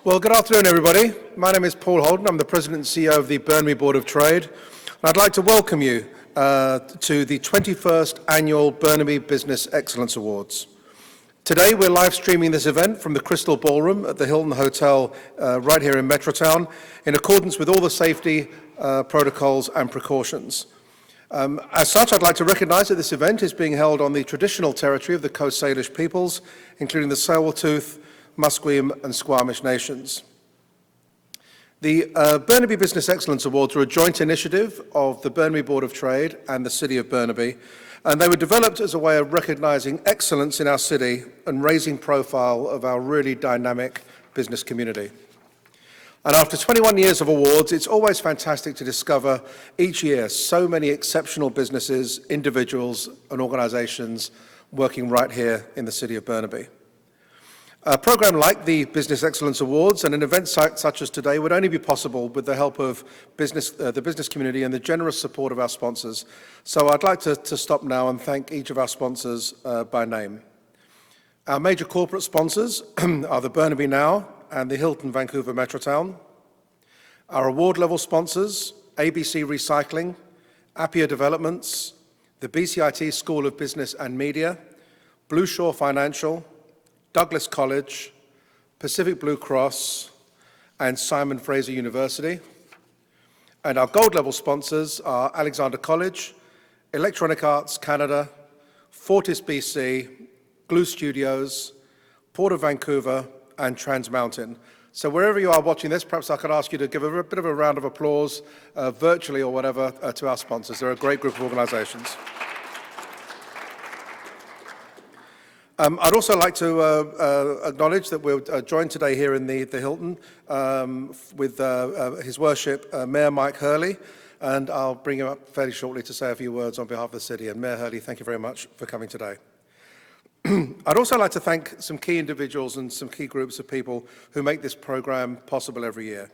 Well, good afternoon, everybody. My name is Paul Holden. I'm the President and CEO of the Burnaby Board of Trade. And I'd like to welcome you to the 21st Annual Burnaby Business Excellence Awards. Today, we're live streaming this event from the Crystal Ballroom at the Hilton Hotel right here in Metrotown, in accordance with all the safety protocols and precautions. As such, I'd like to recognise that this event is being held on the traditional territory of the Coast Salish peoples, including the Tsleil-Waututh, Musqueam and Squamish nations. The Burnaby Business Excellence Awards are a joint initiative of the Burnaby Board of Trade and the City of Burnaby, and they were developed as a way of recognising excellence in our city and raising profile of our really dynamic business community. And after 21 years of awards, it's always fantastic to discover each year so many exceptional businesses, individuals and organisations working right here in the City of Burnaby. A programme like the Business Excellence Awards and an event such as today would only be possible with the help of the business community and the generous support of our sponsors. So I'd like to stop now and thank each of our sponsors by name. Our major corporate sponsors are the Burnaby Now and the Hilton Vancouver Metrotown. Our award-level sponsors, ABC Recycling, Appia Developments, the BCIT School of Business and Media, Blue Shore Financial, Douglas College, Pacific Blue Cross, and Simon Fraser University. And our gold-level sponsors are Alexander College, Electronic Arts Canada, FORTIS BC, Glue Studios, Port of Vancouver, and Trans Mountain. So wherever you are watching this, perhaps I could ask you to give a bit of a round of applause, virtually or whatever, to our sponsors. They're a great group of organisations. I'd also like to acknowledge that we're joined today here in the Hilton with His Worship Mayor Mike Hurley, and I'll bring him up fairly shortly to say a few words on behalf of the city. And Mayor Hurley, thank you very much for coming today. I'd also like to thank some key individuals and some key groups of people who make this programme possible every year.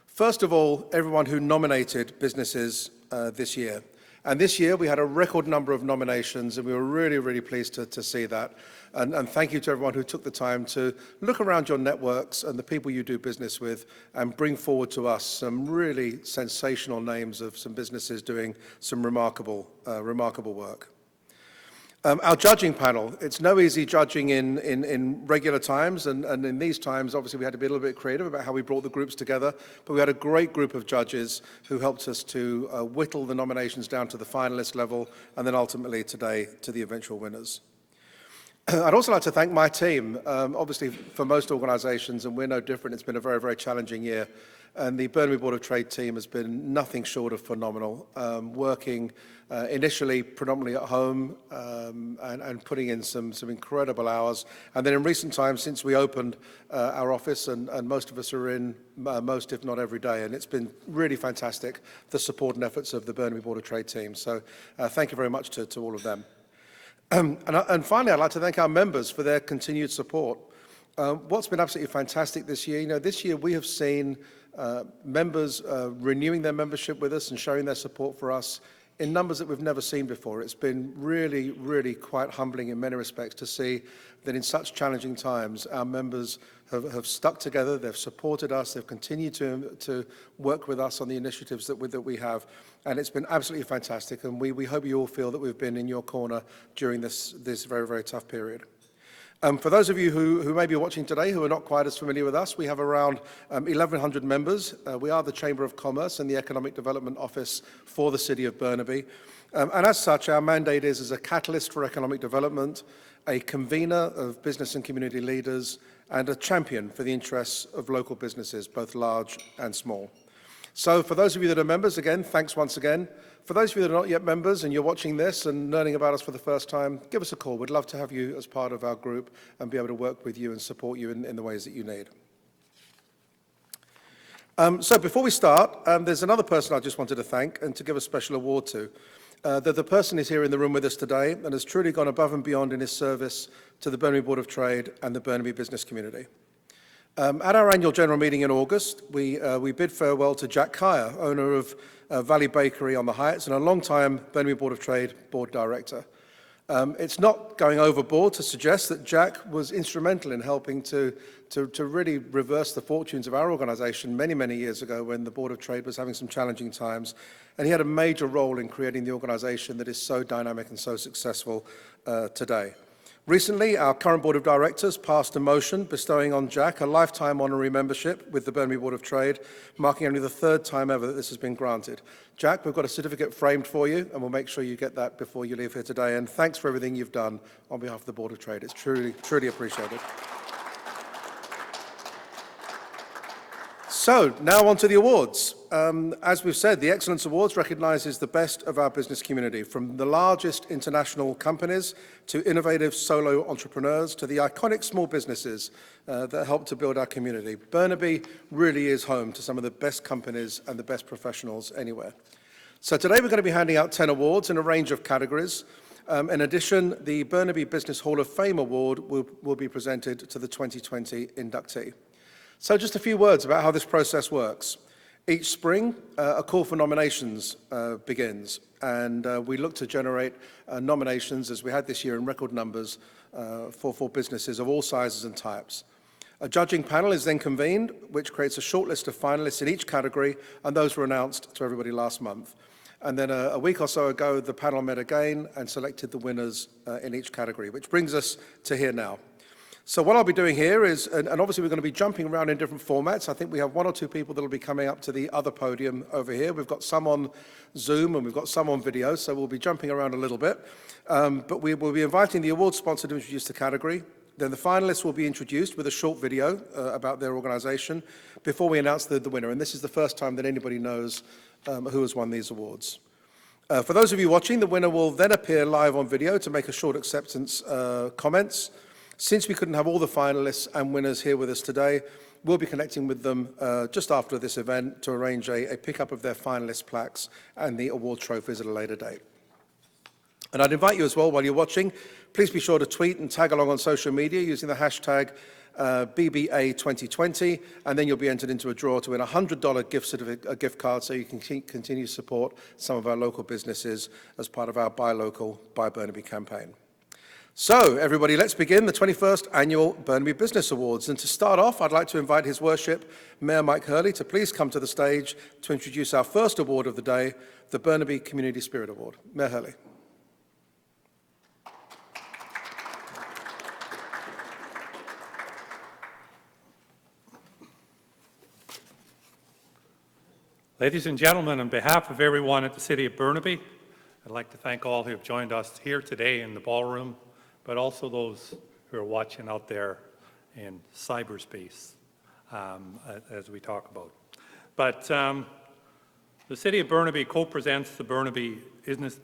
First of all, everyone who nominated businesses this year. And this year we had a record number of nominations, and we were really, really pleased to see that. And thank you to everyone who took the time to look around your networks and the people you do business with and bring forward to us some really sensational names of some businesses doing some remarkable work. Our judging panel, it's no easy judging in regular times, and in these times, obviously, we had to be a little bit creative about how we brought the groups together, but we had a great group of judges who helped us to whittle the nominations down to the finalist level, and then ultimately today to the eventual winners. I'd also like to thank my team. Obviously, for most organisations, and we're no different, it's been a very, very challenging year. And the Burnaby Board of Trade team has been nothing short of phenomenal, working initially predominantly at home and putting in some incredible hours. And then in recent times, since we opened our office, and most of us are in most, if not every day, and it's been really fantastic, the support and efforts of the Burnaby Board of Trade team. So thank you very much to all of them. And finally, I'd like to thank our members for their continued support. What's been absolutely fantastic this year, this year we have seen members renewing their membership with us and showing their support for us in numbers that we've never seen before. It's been really, really quite humbling in many respects to see that in such challenging times, our members have stuck together, they've supported us, they've continued to work with us on the initiatives that we have, and it's been absolutely fantastic, and we hope you all feel that we've been in your corner during this very, very tough period. For those of you who may be watching today who are not quite as familiar with us, we have around 1,100 members. We are the Chamber of Commerce and the Economic Development Office for the City of Burnaby. And as such, our mandate is as a catalyst for economic development, a convener of business and community leaders, and a champion for the interests of local businesses, both large and small. So for those of you that are members, again, thanks once again. For those of you that are not yet members and you're watching this and learning about us for the first time, give us a call. We'd love to have you as part of our group and be able to work with you and support you in the ways that you need. So before we start, there's another person I just wanted to thank and to give a special award to. The person is here in the room with us today and has truly gone above and beyond in his service to the Burnaby Board of Trade and the Burnaby business community. At our annual general meeting in August, we bid farewell to Jack Kyer, owner of Valley Bakery on the Heights and a long-time Burnaby Board of Trade board director. It's not going overboard to suggest that Jack was instrumental in helping to really reverse the fortunes of our organization many, many years ago when the Board of Trade was having some challenging times. And he had a major role in creating the organization that is so dynamic and so successful today. Recently, our current Board of Directors passed a motion bestowing on Jack a lifetime honorary membership with the Burnaby Board of Trade, marking only the third time ever that this has been granted. Jack, we've got a certificate framed for you, and we'll make sure you get that before you leave here today. And thanks for everything you've done on behalf of the Board of Trade. It's truly, truly appreciated. So, now on to the awards. As we've said, the Excellence Awards recognises the best of our business community, from the largest international companies to innovative solo entrepreneurs to the iconic small businesses that help to build our community. Burnaby really is home to some of the best companies and the best professionals anywhere. So today we're going to be handing out 10 awards in a range of categories. In addition, the Burnaby Business Hall of Fame Award will be presented to the 2020 inductee. So just a few words about how this process works. Each spring, a call for nominations begins, and we look to generate nominations, as we had this year in record numbers, for businesses of all sizes and types. A judging panel is then convened, which creates a short list of finalists in each category, and those were announced to everybody last month. And then a week or so ago, the panel met again and selected the winners in each category, which brings us to here now. So what I'll be doing here is, and obviously we're going to be jumping around in different formats. I think we have one or two people that will be coming up to the other podium over here. We've got some on Zoom and we've got some on video, so we'll be jumping around a little bit. But we will be inviting the award sponsor to introduce the category. Then the finalists will be introduced with a short video about their organization before we announce the winner. And this is the first time that anybody knows who has won these awards. For those of you watching, the winner will then appear live on video to make a short acceptance comments. Since we couldn't have all the finalists and winners here with us today, we'll be connecting with them just after this event to arrange a pickup of their finalist plaques and the award trophies at a later date. And I'd invite you as well, while you're watching, please be sure to tweet and tag along on social media using the hashtag BBA2020, and then you'll be entered into a draw to win a $100 gift card so you can continue to support some of our local businesses as part of our Buy Local, Buy Burnaby campaign. So, everybody, let's begin the 21st Annual Burnaby Business Awards. And to start off, I'd like to invite His Worship, Mayor Mike Hurley, to please come to the stage to introduce our first award of the day, the Burnaby Community Spirit Award. Mayor Hurley. Ladies and gentlemen, on behalf of everyone at the City of Burnaby, I'd like to thank all who have joined us here today in the ballroom, but also those who are watching out there in cyberspace as we talk about. But the City of Burnaby co-presents the Burnaby Business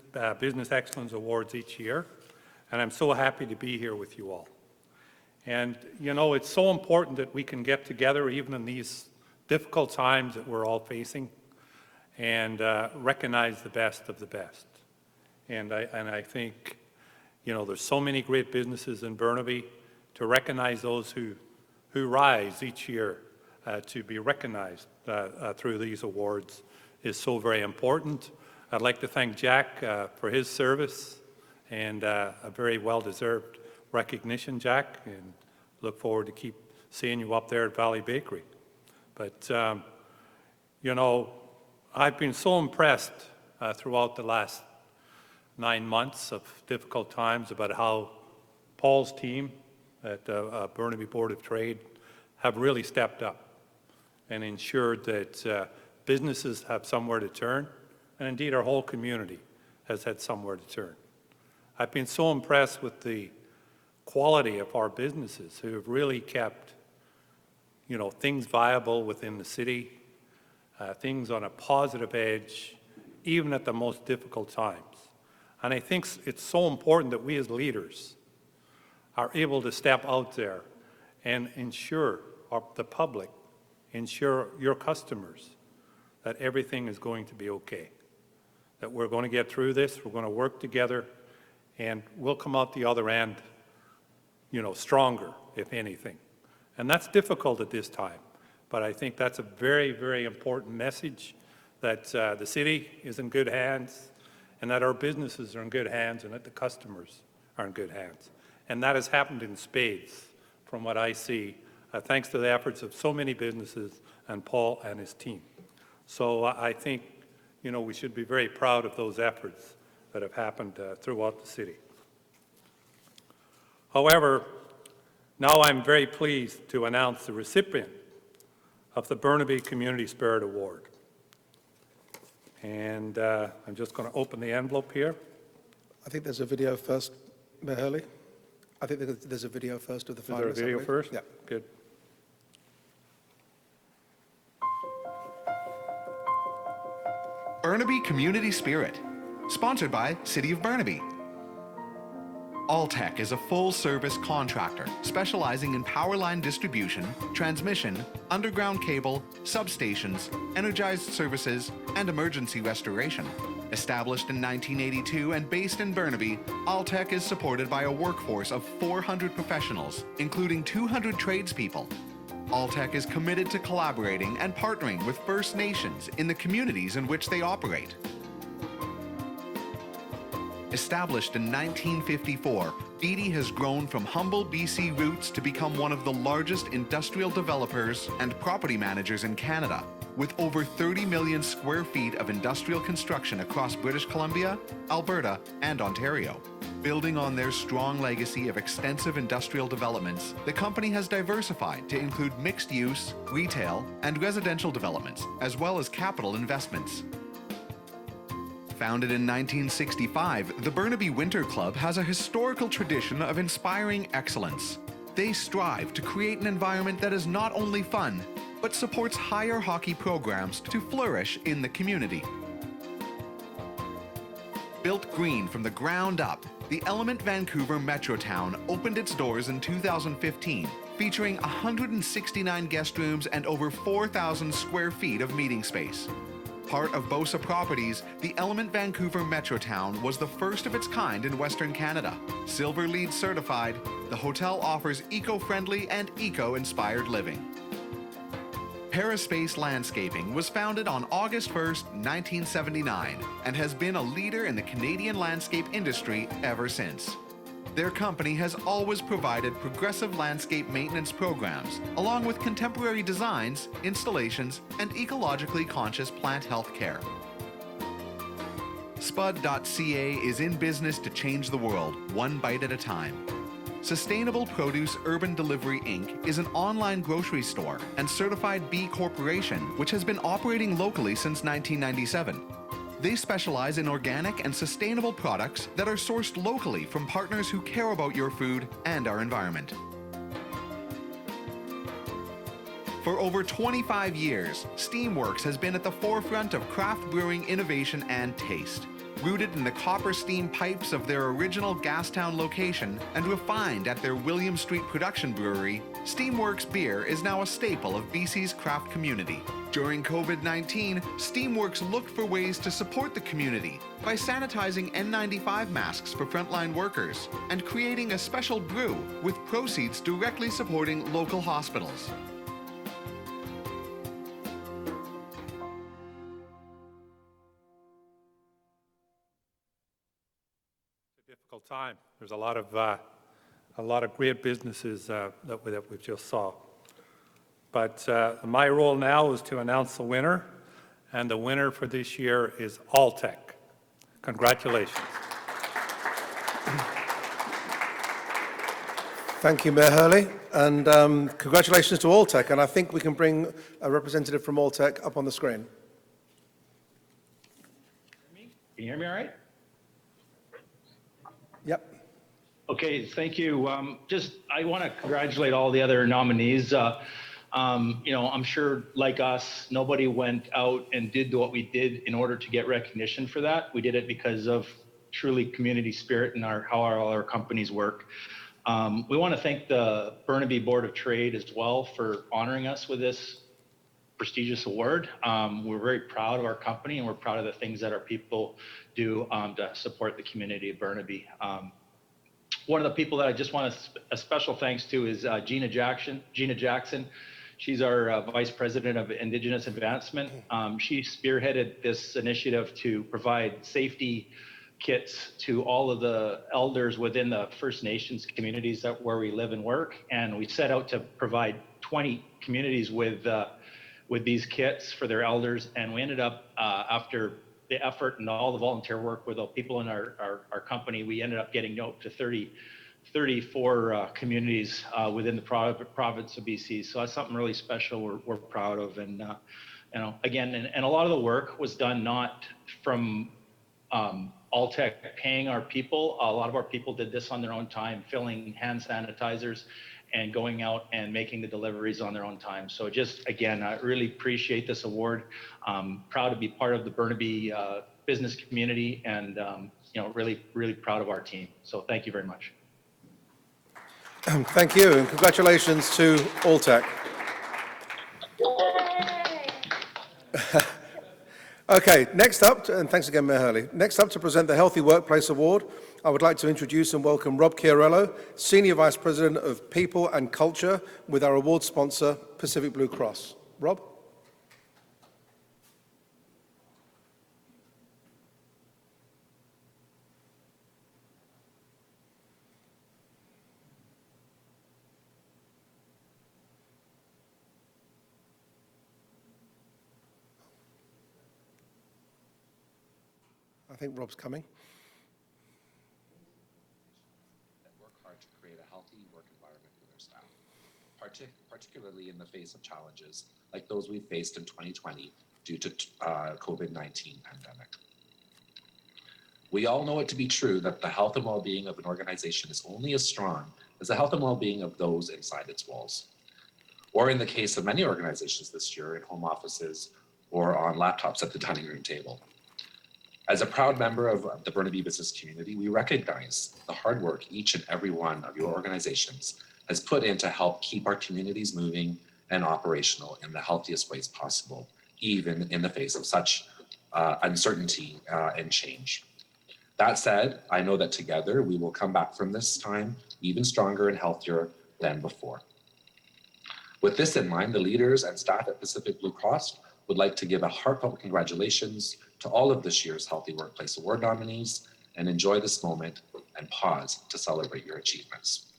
Excellence Awards each year, and I'm so happy to be here with you all. And, you know, it's so important that we can get together even in these difficult times that we're all facing and recognize the best of the best. And I think, you know, there's so many great businesses in Burnaby. To recognize those who rise each year to be recognized through these awards is so very important. I'd like to thank Jack for his service and a very well-deserved recognition, Jack, and look forward to keep seeing you up there at Valley Bakery. But, you know, I've been so impressed throughout the last 9 months of difficult times about how Paul's team at Burnaby Board of Trade have really stepped up and ensured that businesses have somewhere to turn, and indeed our whole community has had somewhere to turn. I've been so impressed with the quality of our businesses who have really kept, you know, things viable within the city, things on a positive edge, even at the most difficult times. And I think it's so important that we as leaders are able to step out there and ensure the public, ensure your customers that everything is going to be okay, that we're going to get through this, we're going to work together, and we'll come out the other end, you know, stronger, if anything. And that's difficult at this time, but I think that's a very, very important message that the city is in good hands and that our businesses are in good hands and that the customers are in good hands. And that has happened in spades, from what I see, thanks to the efforts of so many businesses and Paul and his team. So I think, we should be very proud of those efforts that have happened throughout the city. However, now I'm very pleased to announce the recipient of the Burnaby Community Spirit Award. And I'm just going to open the envelope here. I think there's a video first, Mayor Hurley. I think there's a video first of the finalists. Is there a video first? Yeah. Good. Burnaby Community Spirit, sponsored by City of Burnaby. Alltech is a full-service contractor specializing in power line distribution, transmission, underground cable, substations, energized services, and emergency restoration. Established in 1982 and based in Burnaby, Alltech is supported by a workforce of 400 professionals, including 200 tradespeople. Alltech is committed to collaborating and partnering with First Nations in the communities in which they operate. Established in 1954, BD has grown from humble BC roots to become one of the largest industrial developers and property managers in Canada, with over 30 million square feet of industrial construction across British Columbia, Alberta, and Ontario. Building on their strong legacy of extensive industrial developments, the company has diversified to include mixed-use, retail, and residential developments, as well as capital investments. Founded in 1965, the Burnaby Winter Club has a historical tradition of inspiring excellence. They strive to create an environment that is not only fun, but supports higher hockey programs to flourish in the community. Built green from the ground up, the Element Vancouver Metrotown opened its doors in 2015, featuring 169 guest rooms and over 4,000 square feet of meeting space. Part of Bosa Properties, the Element Vancouver Metrotown was the first of its kind in Western Canada. Silver LEED certified, the hotel offers eco-friendly and eco-inspired living. Paraspace Landscaping was founded on August 1st, 1979, and has been a leader in the Canadian landscape industry ever since. Their company has always provided progressive landscape maintenance programs, along with contemporary designs, installations, and ecologically conscious plant health care. Spud.ca is in business to change the world, one bite at a time. Sustainable Produce Urban Delivery Inc. is an online grocery store and certified B Corporation, which has been operating locally since 1997. They specialize in organic and sustainable products that are sourced locally from partners who care about your food and our environment. For over 25 years, Steamworks has been at the forefront of craft brewing innovation and taste. Rooted in the copper steam pipes of their original Gastown location and refined at their William Street production brewery, Steamworks beer is now a staple of BC's craft community. During COVID-19, Steamworks looked for ways to support the community by sanitizing N95 masks for frontline workers and creating a special brew with proceeds directly supporting local hospitals. Difficult time. There's a lot of great businesses that we just saw. But my role now is to announce the winner, and the winner for this year is Alltech. Congratulations. Thank you, Mayor Hurley, and congratulations to Alltech. And I think we can bring a representative from Alltech up on the screen. Can you hear me all right? Yep. Okay, thank you. I want to congratulate all the other nominees. I'm sure, like us, nobody went out and did what we did in order to get recognition for that. We did it because of truly community spirit and how all our companies work. We want to thank the Burnaby Board of Trade as well for honoring us with this prestigious award. We're very proud of our company, and we're proud of the things that our people do to support the community of Burnaby. One of the people that I just want a special thanks to is Gina Jackson. She's our Vice President of Indigenous Advancement. She spearheaded this initiative to provide safety kits to all of the elders within the First Nations communities where we live and work. And we set out to provide 20 communities with these kits for their elders. And we ended up, after the effort and all the volunteer work with the people in our company, we ended up getting up to 34 communities within the province of BC. So that's something really special we're proud of. And you know, again, and a lot of the work was done not from Alltech paying our people. A lot of our people did this on their own time, filling hand sanitizers and going out and making the deliveries on their own time. So just, again, I really appreciate this award. Proud to be part of the Burnaby business community, and you know, really, really proud of our team. So thank you very much. Thank you, and congratulations to Alltech. Okay, next up, and thanks again, Mayor Hurley. Next up to present the Healthy Workplace Award, I would like to introduce and welcome Rob Chiarello, Senior Vice President of People and Culture with our award sponsor, Pacific Blue Cross. Rob? I think Rob's coming. Work hard to create a healthy work environment for their staff, particularly in the face of challenges like those we faced in 2020 due to COVID-19 pandemic. We all know it to be true that the health and well-being of an organization is only as strong as the health and well-being of those inside its walls. Or in the case of many organizations this year, in home offices or on laptops at the dining room table. As a proud member of the Burnaby business community, we recognize the hard work each and every one of your organizations has put in to help keep our communities moving and operational in the healthiest ways possible, even in the face of such uncertainty and change. That said, I know that together we will come back from this time even stronger and healthier than before. With this in mind, the leaders and staff at Pacific Blue Cross would like to give a heartfelt congratulations to all of this year's Healthy Workplace Award nominees and enjoy this moment and pause to celebrate your achievements.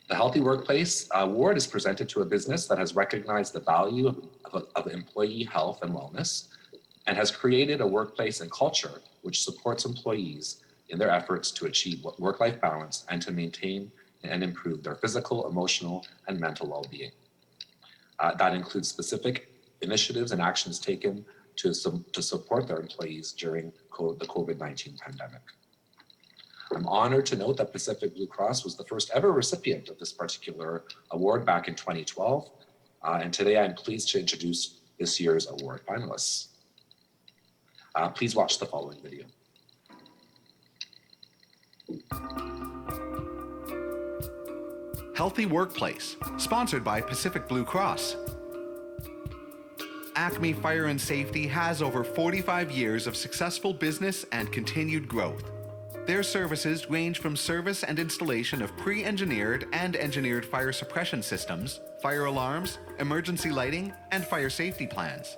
The Healthy Workplace Award is presented to a business that has recognized the value of employee health and wellness and has created a workplace and culture which supports employees in their efforts to achieve work-life balance and to maintain and improve their physical, emotional, and mental well-being. That includes specific initiatives and actions taken to support their employees during the COVID-19 pandemic. I'm honored to note that Pacific Blue Cross was the first ever recipient of this particular award back in 2012. And today I'm pleased to introduce this year's award finalists. Please watch the following video. Healthy Workplace, sponsored by Pacific Blue Cross. Acme Fire and Safety has over 45 years of successful business and continued growth. Their services range from service and installation of pre-engineered and engineered fire suppression systems, fire alarms, emergency lighting, and fire safety plans.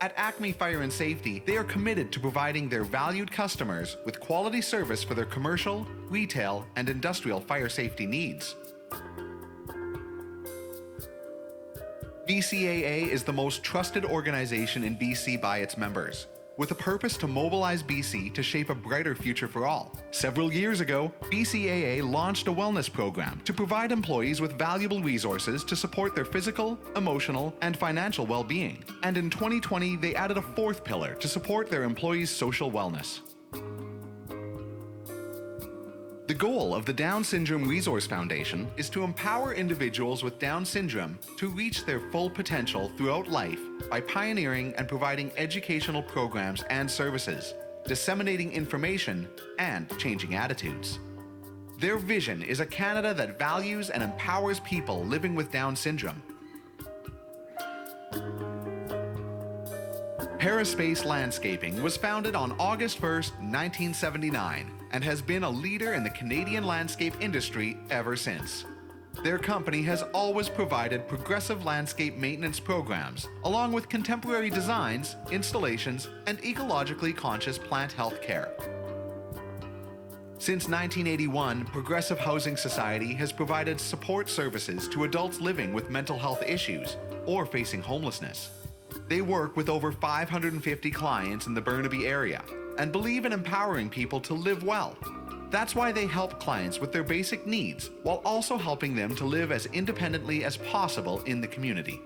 At Acme Fire and Safety, they are committed to providing their valued customers with quality service for their commercial, retail, and industrial fire safety needs. BCAA is the most trusted organization in BC by its members, with a purpose to mobilize BC to shape a brighter future for all. Several years ago, BCAA launched a wellness program to provide employees with valuable resources to support their physical, emotional, and financial well-being. And in 2020, they added a fourth pillar to support their employees' social wellness. The goal of the Down Syndrome Resource Foundation is to empower individuals with Down syndrome to reach their full potential throughout life by pioneering and providing educational programs and services, disseminating information, and changing attitudes. Their vision is a Canada that values and empowers people living with Down syndrome. Paraspace Landscaping was founded on August 1st, 1979, and has been a leader in the Canadian landscape industry ever since. Their company has always provided progressive landscape maintenance programs, along with contemporary designs, installations, and ecologically conscious plant health care. Since 1981, Progressive Housing Society has provided support services to adults living with mental health issues or facing homelessness. They work with over 550 clients in the Burnaby area and believe in empowering people to live well. That's why they help clients with their basic needs while also helping them to live as independently as possible in the community.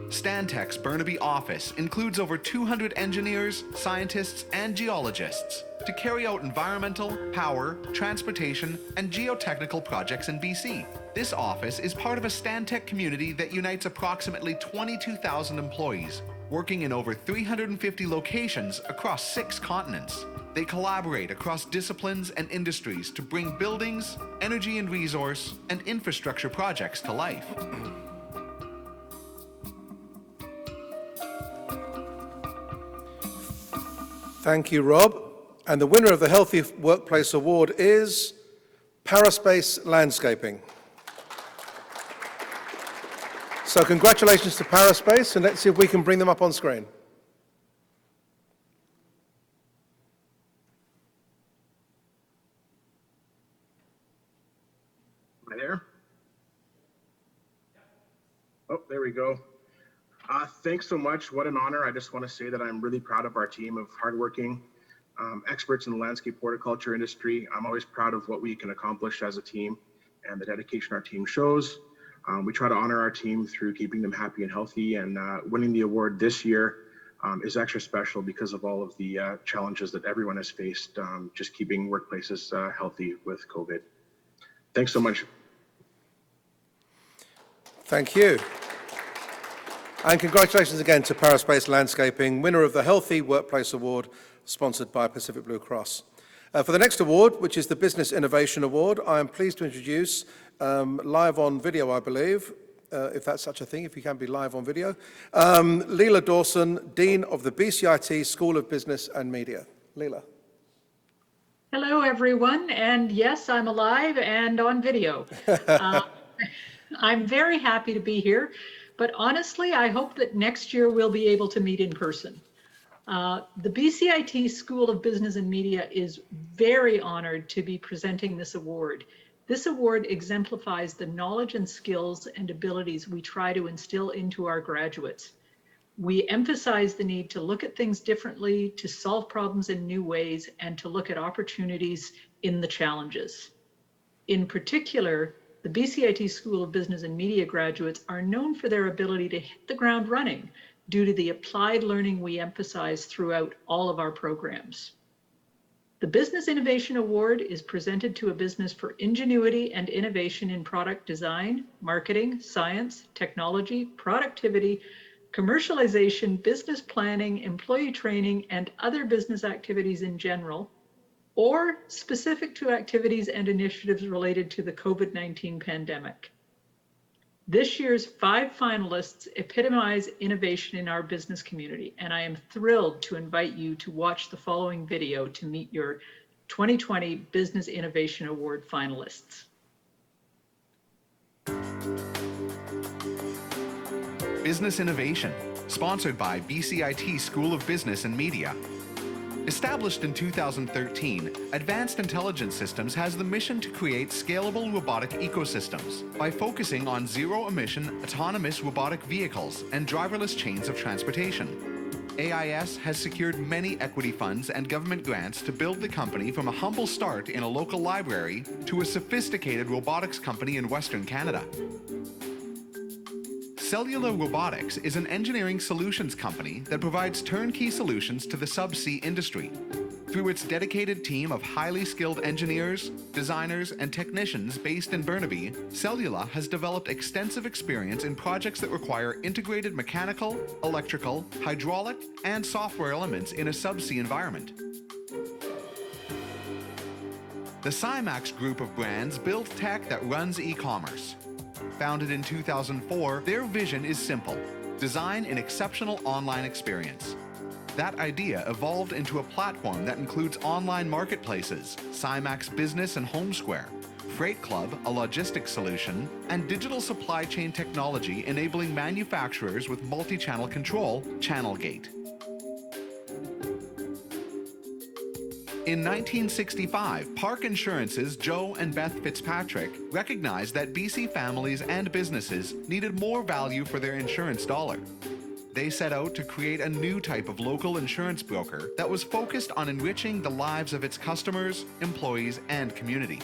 Stantec's Burnaby office includes over 200 engineers, scientists, and geologists to carry out environmental, power, transportation, and geotechnical projects in BC. This office is part of a Stantec community that unites approximately 22,000 employees, working in over 350 locations across 6 continents. They collaborate across disciplines and industries to bring buildings, energy and resource, and infrastructure projects to life. Thank you, Rob. And the winner of the Healthy Workplace Award is Paraspace Landscaping. So congratulations to Paraspace, and let's see if we can bring them up on screen. Am I there? Oh, there we go. Thanks so much. What an honor. I just want to say that I'm really proud of our team of hardworking experts in the landscape horticulture industry. I'm always proud of what we can accomplish as a team and the dedication our team shows. We try to honor our team through keeping them happy and healthy, and winning the award this year is extra special because of all of the challenges that everyone has faced, just keeping workplaces healthy with COVID. Thanks so much. Thank you. And congratulations again to Paraspace Landscaping, winner of the Healthy Workplace Award, sponsored by Pacific Blue Cross. For the next award, which is the Business Innovation Award, I am pleased to introduce, live on video, I believe, if that's such a thing, if you can be live on video, Leela Dawson, Dean of the BCIT School of Business and Media. Leela. Hello, everyone. And yes, I'm alive and on video. I'm very happy to be here. But honestly, I hope that next year we'll be able to meet in person. The BCIT School of Business and Media is very honored to be presenting this award. This award exemplifies the knowledge and skills and abilities we try to instill into our graduates. We emphasize the need to look at things differently, to solve problems in new ways, and to look at opportunities in the challenges. In particular, the BCIT School of Business and Media graduates are known for their ability to hit the ground running due to the applied learning we emphasize throughout all of our programs. The Business Innovation Award is presented to a business for ingenuity and innovation in product design, marketing, science, technology, productivity, commercialization, business planning, employee training, and other business activities in general, or specific to activities and initiatives related to the COVID-19 pandemic. This year's 5 finalists epitomize innovation in our business community, and I am thrilled to invite you to watch the following video to meet your 2020 Business Innovation Award finalists. Business Innovation, sponsored by BCIT School of Business and Media. Established in 2013, Advanced Intelligence Systems has the mission to create scalable robotic ecosystems by focusing on zero-emission autonomous robotic vehicles and driverless chains of transportation. AIS has secured many equity funds and government grants to build the company from a humble start in a local library to a sophisticated robotics company in Western Canada. Cellular Robotics is an engineering solutions company that provides turnkey solutions to the subsea industry. Through its dedicated team of highly skilled engineers, designers, and technicians based in Burnaby, Cellular has developed extensive experience in projects that require integrated mechanical, electrical, hydraulic, and software elements in a subsea environment. The Cymax group of brands build tech that runs e-commerce. Founded in 2004, their vision is simple: design an exceptional online experience. That idea evolved into a platform that includes online marketplaces, Cymax Business and Home Square, Freight Club, a logistics solution, and digital supply chain technology enabling manufacturers with multi-channel control, ChannelGate. In 1965, Park Insurance's Joe and Beth Fitzpatrick recognized that BC families and businesses needed more value for their insurance dollar. They set out to create a new type of local insurance broker that was focused on enriching the lives of its customers, employees, and community.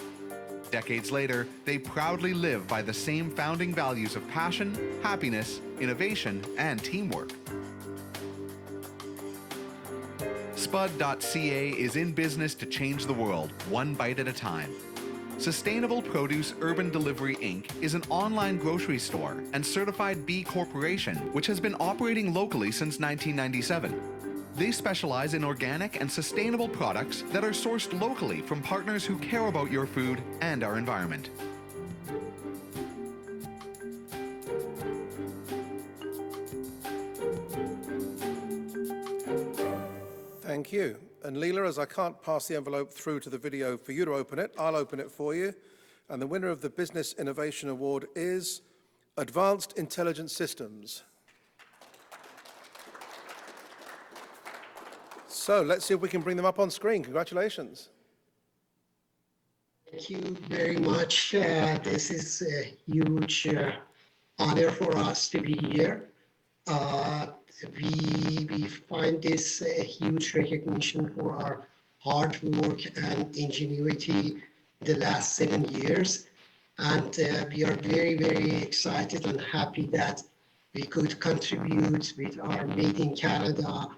Decades later, they proudly live by the same founding values of passion, happiness, innovation, and teamwork. Spud.ca is in business to change the world, one bite at a time. Sustainable Produce Urban Delivery Inc. is an online grocery store and certified B Corporation, which has been operating locally since 1997. They specialize in organic and sustainable products that are sourced locally from partners who care about your food and our environment. Thank you. And Leela, as I can't pass the envelope through to the video for you to open it, I'll open it for you. And the winner of the Business Innovation Award is Advanced Intelligent Systems. So let's see if we can bring them up on screen. Congratulations. Thank you very much. This is a huge honor for us to be here. We find this a huge recognition for our hard work and ingenuity the last 7 years. And we are very, very excited and happy that we could contribute with our Made in Canada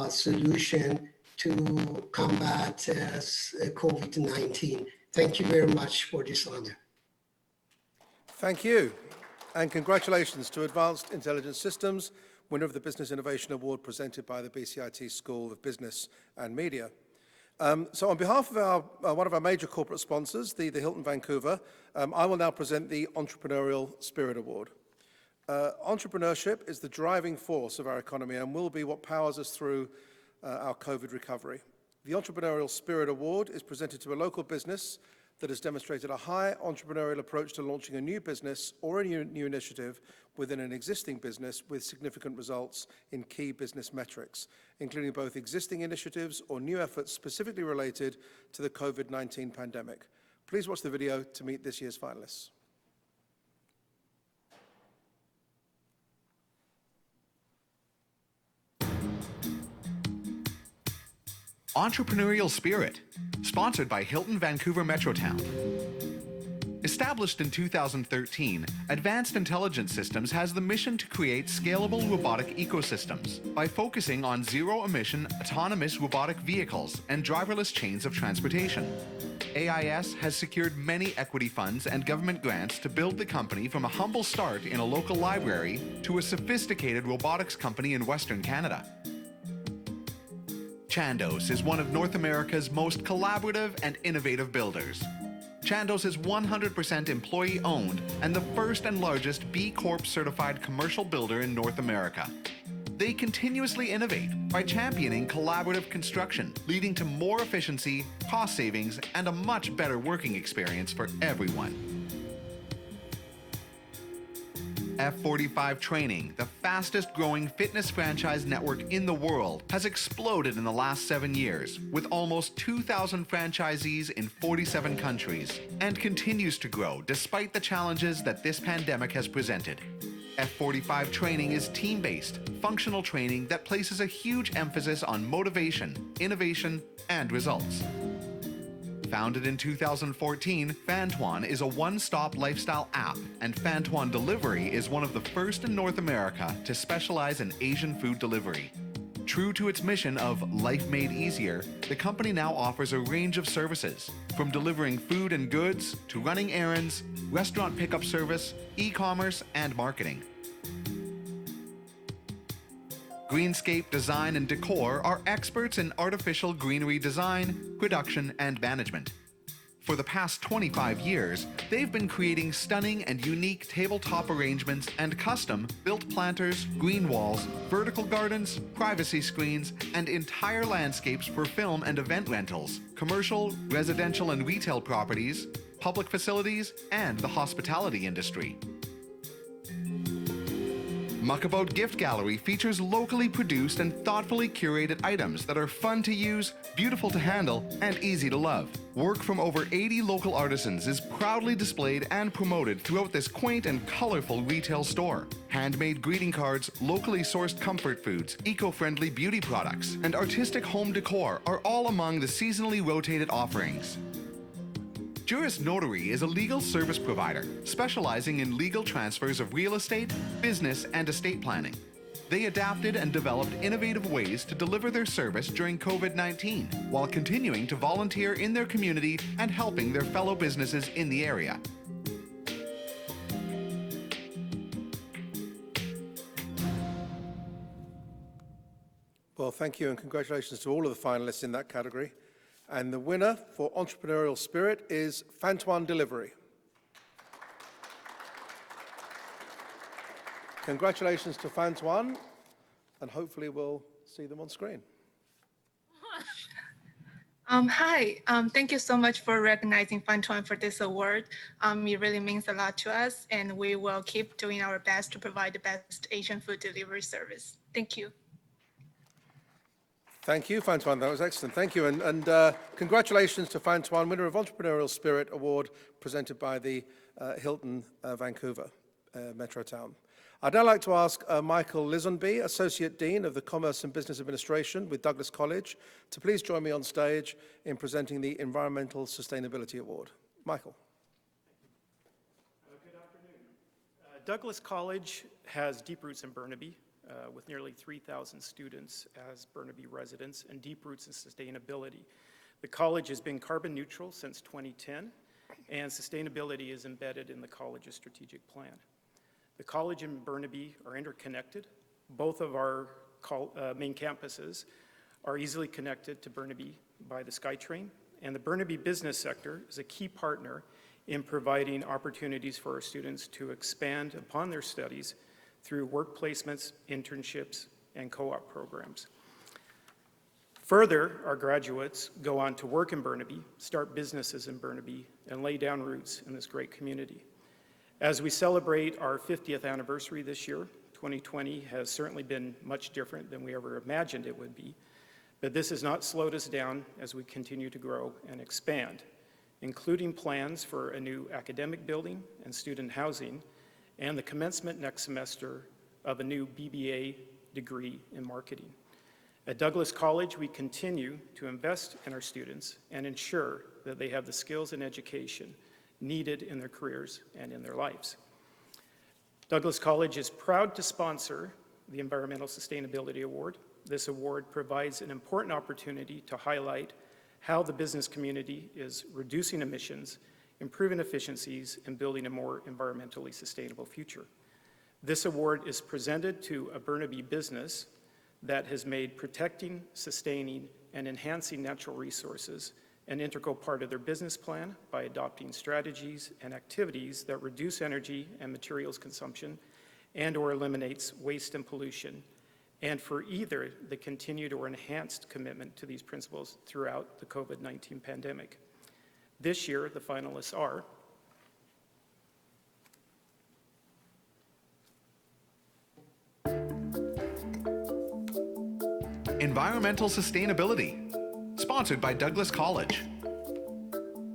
solution to combat COVID-19. Thank you very much for this honor. Thank you. And congratulations to Advanced Intelligent Systems, winner of the Business Innovation Award presented by the BCIT School of Business and Media. So on behalf of one of our major corporate sponsors, the Hilton Vancouver, I will now present the Entrepreneurial Spirit Award. Entrepreneurship is the driving force of our economy and will be what powers us through our COVID recovery. The Entrepreneurial Spirit Award is presented to a local business that has demonstrated a high entrepreneurial approach to launching a new business or a new initiative within an existing business with significant results in key business metrics, including both existing initiatives or new efforts specifically related to the COVID-19 pandemic. Please watch the video to meet this year's finalists. Entrepreneurial Spirit, sponsored by Hilton Vancouver Metrotown. Established in 2013, Advanced Intelligent Systems has the mission to create scalable robotic ecosystems by focusing on zero-emission autonomous robotic vehicles and driverless chains of transportation. AIS has secured many equity funds and government grants to build the company from a humble start in a local library to a sophisticated robotics company in Western Canada. Chandos is one of North America's most collaborative and innovative builders. Chandos is 100% employee-owned and the first and largest B Corp certified commercial builder in North America. They continuously innovate by championing collaborative construction, leading to more efficiency, cost savings, and a much better working experience for everyone. F45 Training, the fastest growing fitness franchise network in the world, has exploded in the last 7 years with almost 2,000 franchisees in 47 countries and continues to grow despite the challenges that this pandemic has presented. F45 Training is team-based, functional training that places a huge emphasis on motivation, innovation, and results. Founded in 2014, Fantuan is a one-stop lifestyle app, and Fantuan Delivery is one of the first in North America to specialize in Asian food delivery. True to its mission of life made easier, the company now offers a range of services, from delivering food and goods to running errands, restaurant pickup service, e-commerce, and marketing. Greenscape Design and Decor are experts in artificial greenery design, production, and management. For the past 25 years, they've been creating stunning and unique tabletop arrangements and custom built planters, green walls, vertical gardens, privacy screens, and entire landscapes for film and event rentals, commercial, residential, and retail properties, public facilities, and the hospitality industry. Muckabout Gift Gallery features locally produced and thoughtfully curated items that are fun to use, beautiful to handle, and easy to love. Work from over 80 local artisans is proudly displayed and promoted throughout this quaint and colorful retail store. Handmade greeting cards, locally sourced comfort foods, eco-friendly beauty products, and artistic home decor are all among the seasonally rotated offerings. Juris Notary is a legal service provider specializing in legal transfers of real estate, business, and estate planning. They adapted and developed innovative ways to deliver their service during COVID-19 while continuing to volunteer in their community and helping their fellow businesses in the area. Well, thank you and congratulations to all of the finalists in that category. And the winner for Entrepreneurial Spirit is Fantuan Delivery. Congratulations to Fantuan, and hopefully we'll see them on screen. Hi, thank you so much for recognizing Fantuan for this award. It really means a lot to us, and we will keep doing our best to provide the best Asian food delivery service. Thank you. Thank you, Fantuan. That was excellent. Thank you. And congratulations to Fantuan, winner of Entrepreneurial Spirit Award presented by the Hilton Vancouver Metro Town. I'd now like to ask Michael Lisenby, Associate Dean of the Commerce and Business Administration with Douglas College, to please join me on stage in presenting the Environmental Sustainability Award. Michael. Good afternoon. Douglas College has deep roots in Burnaby, with nearly 3,000 students as Burnaby residents and deep roots in sustainability. The college has been carbon neutral since 2010, and sustainability is embedded in the college's strategic plan. The college and Burnaby are interconnected. Both of our main campuses are easily connected to Burnaby by the SkyTrain, and the Burnaby business sector is a key partner in providing opportunities for our students to expand upon their studies through work placements, internships, and co-op programs. Further, our graduates go on to work in Burnaby, start businesses in Burnaby, and lay down roots in this great community. As we celebrate our 50th anniversary this year, 2020 has certainly been much different than we ever imagined it would be, but this has not slowed us down as we continue to grow and expand, including plans for a new academic building and student housing, and the commencement next semester of a new BBA degree in marketing. At Douglas College, we continue to invest in our students and ensure that they have the skills and education needed in their careers and in their lives. Douglas College is proud to sponsor the Environmental Sustainability Award. This award provides an important opportunity to highlight how the business community is reducing emissions, improving efficiencies, and building a more environmentally sustainable future. This award is presented to a Burnaby business that has made protecting, sustaining, and enhancing natural resources an integral part of their business plan by adopting strategies and activities that reduce energy and materials consumption and/or eliminates waste and pollution, and for either the continued or enhanced commitment to these principles throughout the COVID-19 pandemic. This year, the finalists are Environmental Sustainability, sponsored by Douglas College.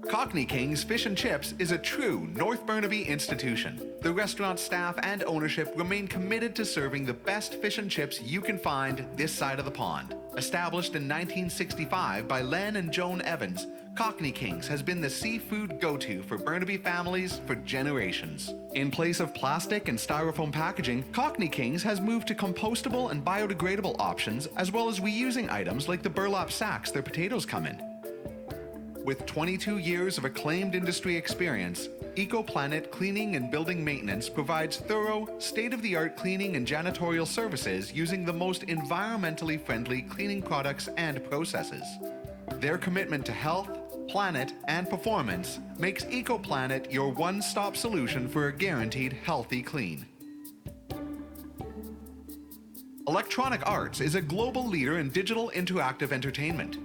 Cockney King's Fish and Chips is a true North Burnaby institution. The restaurant staff and ownership remain committed to serving the best fish and chips you can find this side of the pond. Established in 1965 by Len and Joan Evans, Cockney King's has been the seafood go-to for Burnaby families for generations. In place of plastic and styrofoam packaging, Cockney King's has moved to compostable and biodegradable options, as well as reusing items like the burlap sacks their potatoes come in. With 22 years of acclaimed industry experience, EcoPlanet Cleaning and Building Maintenance provides thorough, state-of-the-art cleaning and janitorial services using the most environmentally friendly cleaning products and processes. Their commitment to health, planet, and performance makes EcoPlanet your one-stop solution for a guaranteed healthy clean. Electronic Arts is a global leader in digital interactive entertainment.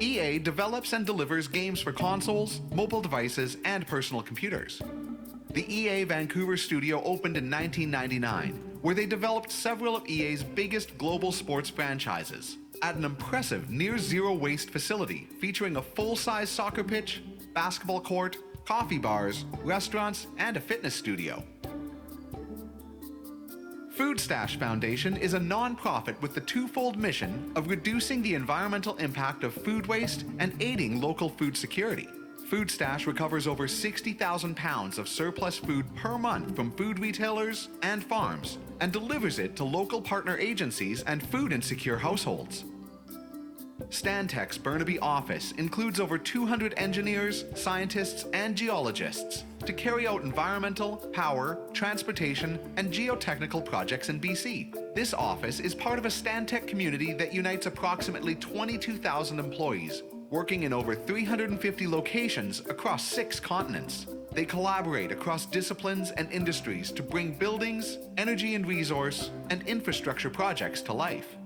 EA develops and delivers games for consoles, mobile devices, and personal computers. The EA Vancouver studio opened in 1999, where they developed several of EA's biggest global sports franchises at an impressive near-zero waste facility featuring a full-size soccer pitch, basketball court, coffee bars, restaurants, and a fitness studio. Food Stash Foundation is a non-profit with the twofold mission of reducing the environmental impact of food waste and aiding local food security. Food Stash recovers over 60,000 pounds of surplus food per month from food retailers and farms and delivers it to local partner agencies and food insecure households. Stantec's Burnaby office includes over 200 engineers, scientists, and geologists to carry out environmental, power, transportation, and geotechnical projects in BC. This office is part of a Stantec community that unites approximately 22,000 employees, working in over 350 locations across 6 continents. They collaborate across disciplines and industries to bring buildings, energy and resource, and infrastructure projects to life.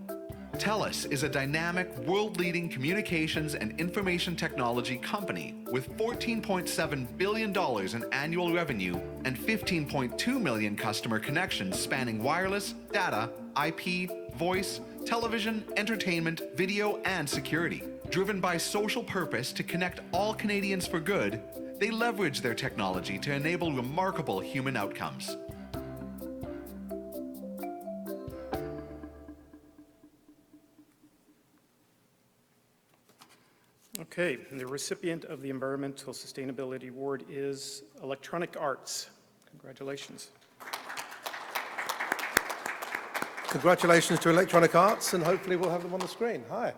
TELUS is a dynamic, world-leading communications and information technology company with $14.7 billion in annual revenue and 15.2 million customer connections spanning wireless, data, IP, voice, television, entertainment, video, and security. Driven by social purpose to connect all Canadians for good, they leverage their technology to enable remarkable human outcomes. Okay, and the recipient of the Environmental Sustainability Award is Electronic Arts. Congratulations. Congratulations to Electronic Arts, and hopefully we'll have them on the screen. Hi.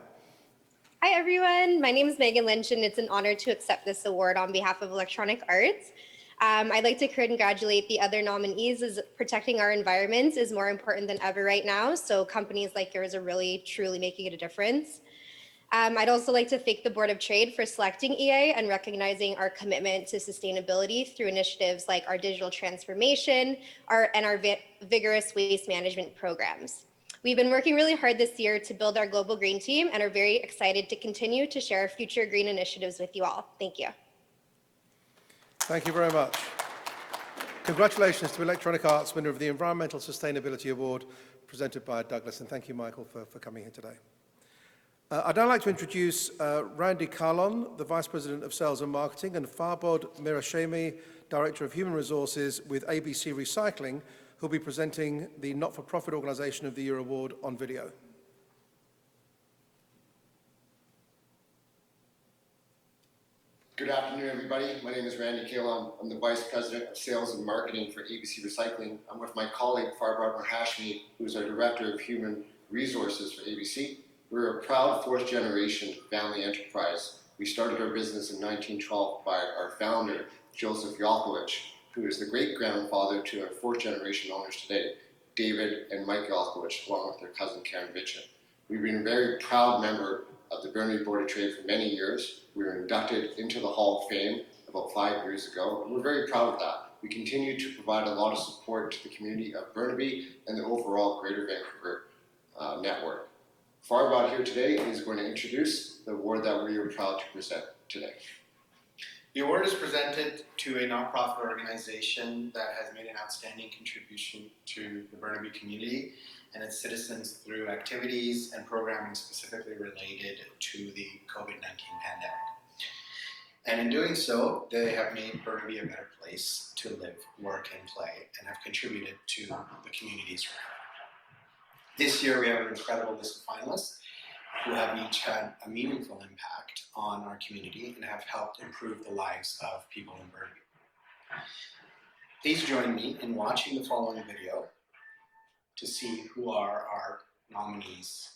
Hi, everyone. My name is Megan Lynch, and it's an honor to accept this award on behalf of Electronic Arts. I'd like to congratulate the other nominees, as protecting our environments is more important than ever right now. So companies like yours are really, truly making it a difference. I'd also like to thank the Board of Trade for selecting EA and recognizing our commitment to sustainability through initiatives like our digital transformation and our vigorous waste management programs. We've been working really hard this year to build our global green team and are very excited to continue to share future green initiatives with you all. Thank you. Thank you very much. Congratulations to Electronic Arts, winner of the Environmental Sustainability Award, presented by Douglas, and thank you, Michael, for coming here today. I'd now like to introduce Randy Carlon, the Vice President of Sales and Marketing, and Farbod Mirashemi, Director of Human Resources with ABC Recycling, who'll be presenting the Not-for-Profit Organization of the Year Award on video. Good afternoon, everybody. My name is Randy Carlon. I'm the Vice President of Sales and Marketing for ABC Recycling. I'm with my colleague, Farbod Mirashemi, who's our Director of Human Resources for ABC. We're a proud fourth-generation family enterprise. We started our business in 1912 by our founder, Joseph Yalkowicz, who is the great-grandfather to our fourth-generation owners today, David and Mike Yalkowicz, along with their cousin Karen Bitchin. We've been a very proud member of the Burnaby Board of Trade for many years. We were inducted into the Hall of Fame about 5 years ago, and we're very proud of that. We continue to provide a lot of support to the community of Burnaby and the overall Greater Vancouver network. Farbod here today is going to introduce the award that we are proud to present today. The award is presented to a nonprofit organization that has made an outstanding contribution to the Burnaby community and its citizens through activities and programming specifically related to the COVID-19 pandemic. And in doing so, they have made Burnaby a better place to live, work, and play, and have contributed to the communities around. This year, we have an incredible list of finalists who have each had a meaningful impact on our community and have helped improve the lives of people in Burnaby. Please join me in watching the following video to see who are our nominees.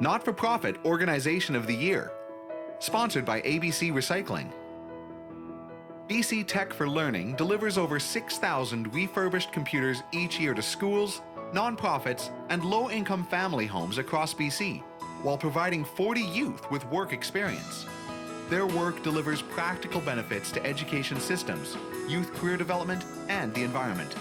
Not-for-Profit Organization of the Year, sponsored by ABC Recycling. BC Tech for Learning delivers over 6,000 refurbished computers each year to schools, nonprofits, and low-income family homes across BC, while providing 40 youth with work experience. Their work delivers practical benefits to education systems, youth career development, and the environment.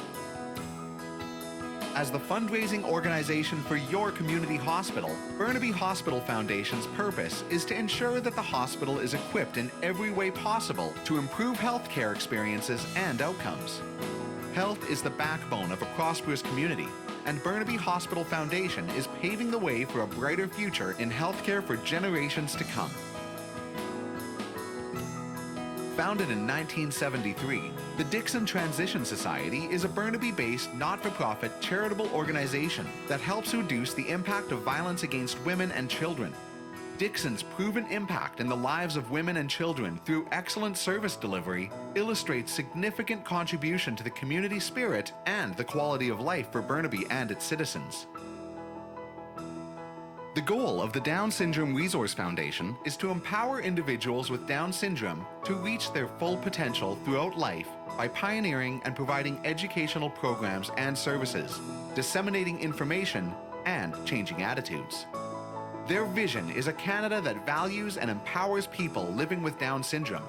As the fundraising organization for your community hospital, Burnaby Hospital Foundation's purpose is to ensure that the hospital is equipped in every way possible to improve healthcare experiences and outcomes. Health is the backbone of a prosperous community, and Burnaby Hospital Foundation is paving the way for a brighter future in healthcare for generations to come. Founded in 1973, the Dixon Transition Society is a Burnaby-based, not-for-profit charitable organization that helps reduce the impact of violence against women and children. Dixon's proven impact in the lives of women and children through excellent service delivery illustrates significant contribution to the community spirit and the quality of life for Burnaby and its citizens. The goal of the Down Syndrome Resource Foundation is to empower individuals with Down syndrome to reach their full potential throughout life by pioneering and providing educational programs and services, disseminating information, and changing attitudes. Their vision is a Canada that values and empowers people living with Down syndrome.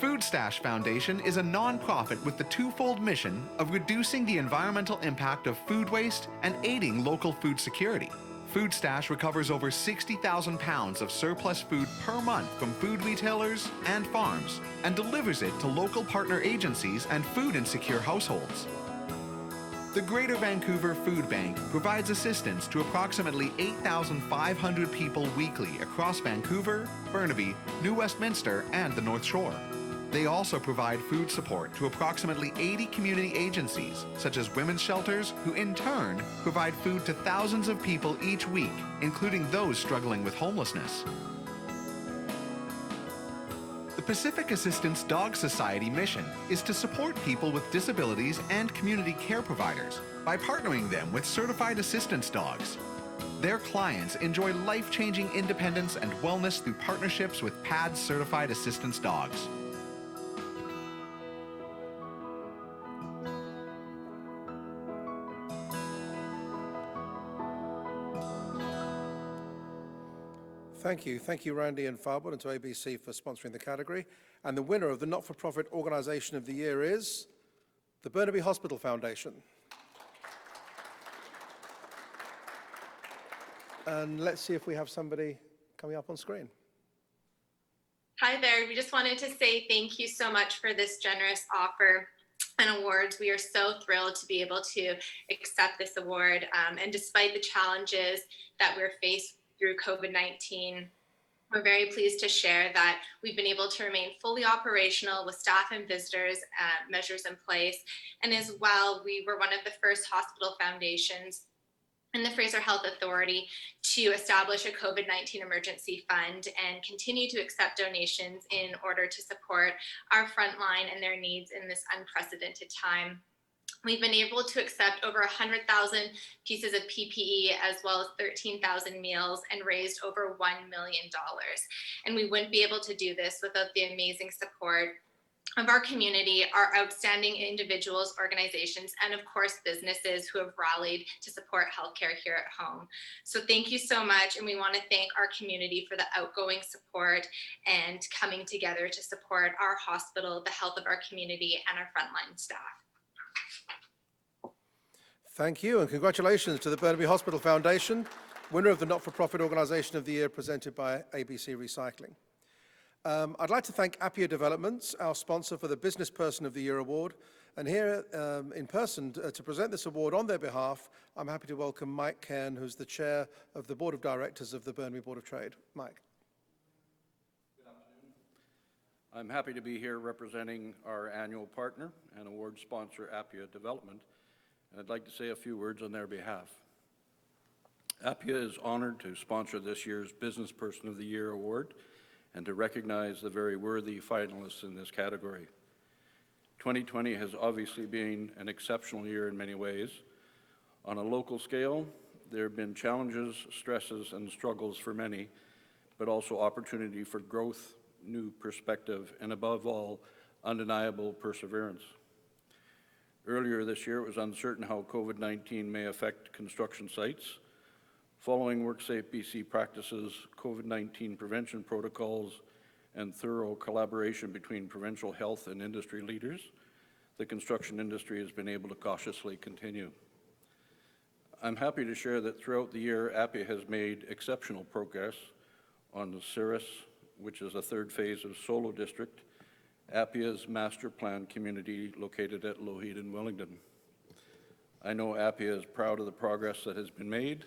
Food Stash Foundation is a non-profit with the twofold mission of reducing the environmental impact of food waste and aiding local food security. Food Stash recovers over 60,000 pounds of surplus food per month from food retailers and farms and delivers it to local partner agencies and food insecure households. The Greater Vancouver Food Bank provides assistance to approximately 8,500 people weekly across Vancouver, Burnaby, New Westminster, and the North Shore. They also provide food support to approximately 80 community agencies, such as women's shelters, who in turn provide food to thousands of people each week, including those struggling with homelessness. The Pacific Assistance Dog Society mission is to support people with disabilities and community care providers by partnering them with certified assistance dogs. Their clients enjoy life-changing independence and wellness through partnerships with PADS certified assistance dogs. Thank you, Randy and Farwood, and to ABC for sponsoring the category. And the winner of the Not-for-Profit Organisation of the Year is the Burnaby Hospital Foundation. And let's see if we have somebody coming up on screen. Hi there. We just wanted to say thank you so much for this generous offer and awards. We are so thrilled to be able to accept this award. And despite the challenges that we're faced through COVID-19, we're very pleased to share that we've been able to remain fully operational with staff and visitors measures in place. And as well, we were one of the first hospital foundations in the Fraser Health Authority to establish a COVID-19 emergency fund and continue to accept donations in order to support our frontline and their needs in this unprecedented time. We've been able to accept over 100,000 pieces of PPE as well as 13,000 meals and raised over $1 million. And we wouldn't be able to do this without the amazing support of our community, our outstanding individuals, organizations, and of course, businesses who have rallied to support healthcare here at home. So thank you so much. And we want to thank our community for the outgoing support and coming together to support our hospital, the health of our community, and our frontline staff. Thank you, and congratulations to the Burnaby Hospital Foundation, winner of the Not-for-Profit Organisation of the Year presented by ABC Recycling. I'd like to thank Appia Developments, our sponsor for the Business Person of the Year award. And here in person to present this award on their behalf, I'm happy to welcome Mike Cairn, who's the chair of the Board of Directors of the Burnaby Board of Trade. Mike. Good afternoon. I'm happy to be here representing our annual partner and award sponsor, Appia Development, and I'd like to say a few words on their behalf. Appia is honored to sponsor this year's Business Person of the Year award and to recognize the very worthy finalists in this category. 2020 has obviously been an exceptional year in many ways. On a local scale, there have been challenges, stresses, and struggles for many, but also opportunity for growth, new perspective, and above all, undeniable perseverance. Earlier this year, it was uncertain how COVID-19 may affect construction sites. Following WorkSafe BC practices, COVID-19 prevention protocols, and thorough collaboration between provincial health and industry leaders, the construction industry has been able to cautiously continue. I'm happy to share that throughout the year, APIA has made exceptional progress on the CIRRUS, which is the third phase of Solo District, APIA's master plan community located at Lougheed and Wellington. I know APIA is proud of the progress that has been made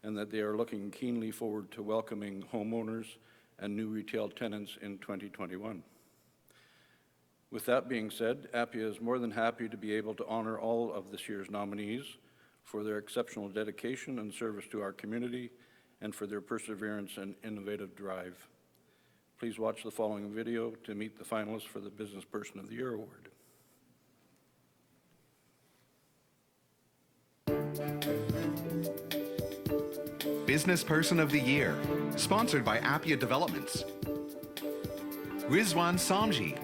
and that they are looking keenly forward to welcoming homeowners and new retail tenants in 2021. With that being said, APIA is more than happy to be able to honor all of this year's nominees for their exceptional dedication and service to our community and for their perseverance and innovative drive. Please watch the following video to meet the finalists for the Business Person of the Year Award. Business Person of the Year, sponsored by APIA Developments. Rizwan Samji.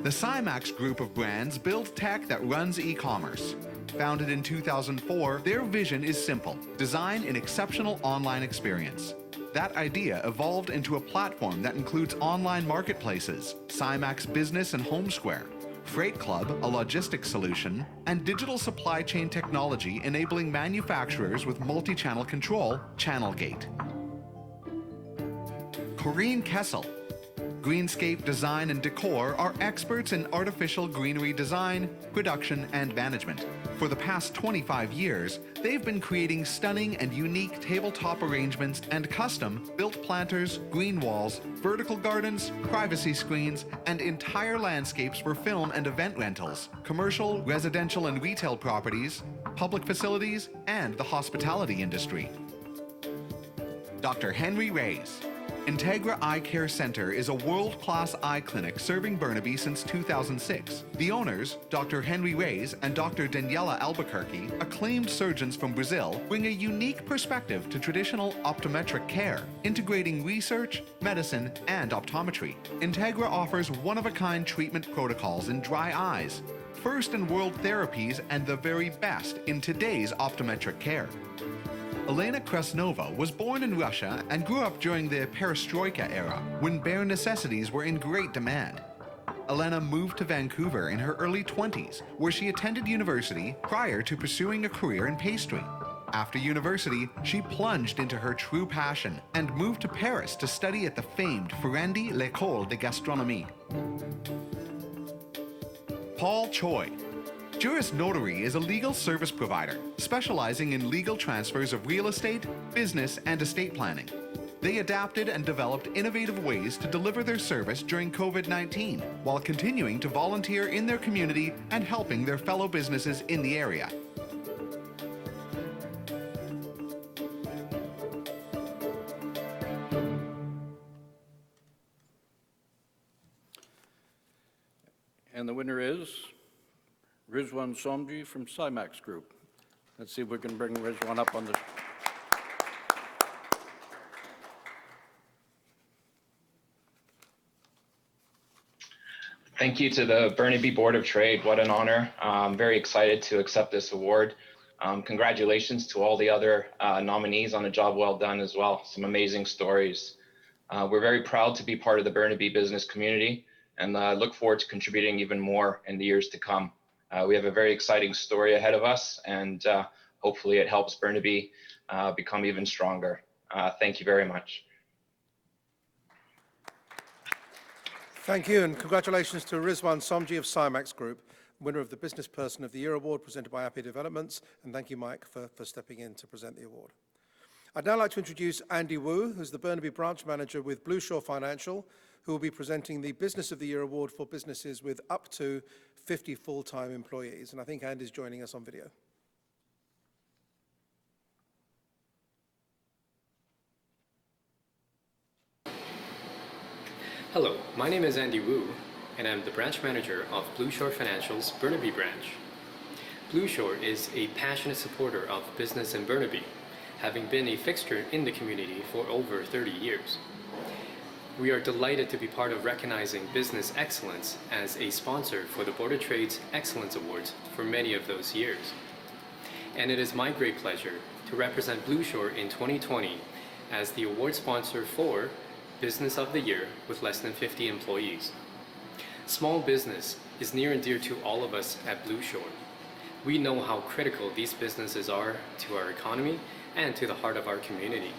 The Cymax group of brands build tech that runs e-commerce. Founded in 2004, their vision is simple: design an exceptional online experience. That idea evolved into a platform that includes online marketplaces, Cymax Business and Home Square, Freight Club, a logistics solution, and digital supply chain technology enabling manufacturers with multi-channel control, Channelgate. Corinne Kessel. Greenscape Design and Decor are experts in artificial greenery design, production, and management. For the past 25 years, they've been creating stunning and unique tabletop arrangements and custom-built planters, green walls, vertical gardens, privacy screens, and entire landscapes for film and event rentals, commercial, residential, and retail properties, public facilities, and the hospitality industry. Dr. Henry Reyes. Integra Eye Care Center is a world-class eye clinic serving Burnaby since 2006. The owners, Dr. Henry Reyes and Dr. Daniela Albuquerque, acclaimed surgeons from Brazil, bring a unique perspective to traditional optometric care, integrating research, medicine, and optometry. Integra offers one-of-a-kind treatment protocols in dry eyes, first-in-world therapies, and the very best in today's optometric care. Elena Krasnova was born in Russia and grew up during the Perestroika era, when bare necessities were in great demand. Elena moved to Vancouver in her early 20s, where she attended university prior to pursuing a career in pastry. After university, she plunged into her true passion and moved to Paris to study at the famed Ferendi L'École de Gastronomie. Paul Choi. Juris Notary is a legal service provider specializing in legal transfers of real estate, business, and estate planning. They adapted and developed innovative ways to deliver their service during COVID-19 while continuing to volunteer in their community and helping their fellow businesses in the area. And the winner is Rizwan Somji from Cymax Group. Let's see if we can bring Rizwan up on the... Thank you to the Burnaby Board of Trade. What an honor. I'm very excited to accept this award. Congratulations to all the other nominees on a job well done as well. Some amazing stories. We're very proud to be part of the Burnaby business community and look forward to contributing even more in the years to come. We have a very exciting story ahead of us, and hopefully it helps Burnaby become even stronger. Thank you very much. Thank you, and congratulations to Rizwan Somji of Cymax Group, winner of the Business Person of the Year Award presented by APIA Developments, and thank you, Mike, for stepping in to present the award. I'd now like to introduce Andy Wu, who's the Burnaby Branch Manager with Blue Shore Financial, who will be presenting the Business of the Year Award for businesses with up to 50 full-time employees. And I think Andy's joining us on video. Hello, my name is Andy Wu, and I'm the Branch Manager of Blue Shore Financial's Burnaby branch. Blue Shore is a passionate supporter of business in Burnaby, having been a fixture in the community for over 30 years. We are delighted to be part of recognizing business excellence as a sponsor for the Board of Trade's Excellence Awards for many of those years. And it is my great pleasure to represent Blue Shore in 2020 as the award sponsor for Business of the Year with less than 50 employees. Small business is near and dear to all of us at Blue Shore. We know how critical these businesses are to our economy and to the heart of our community.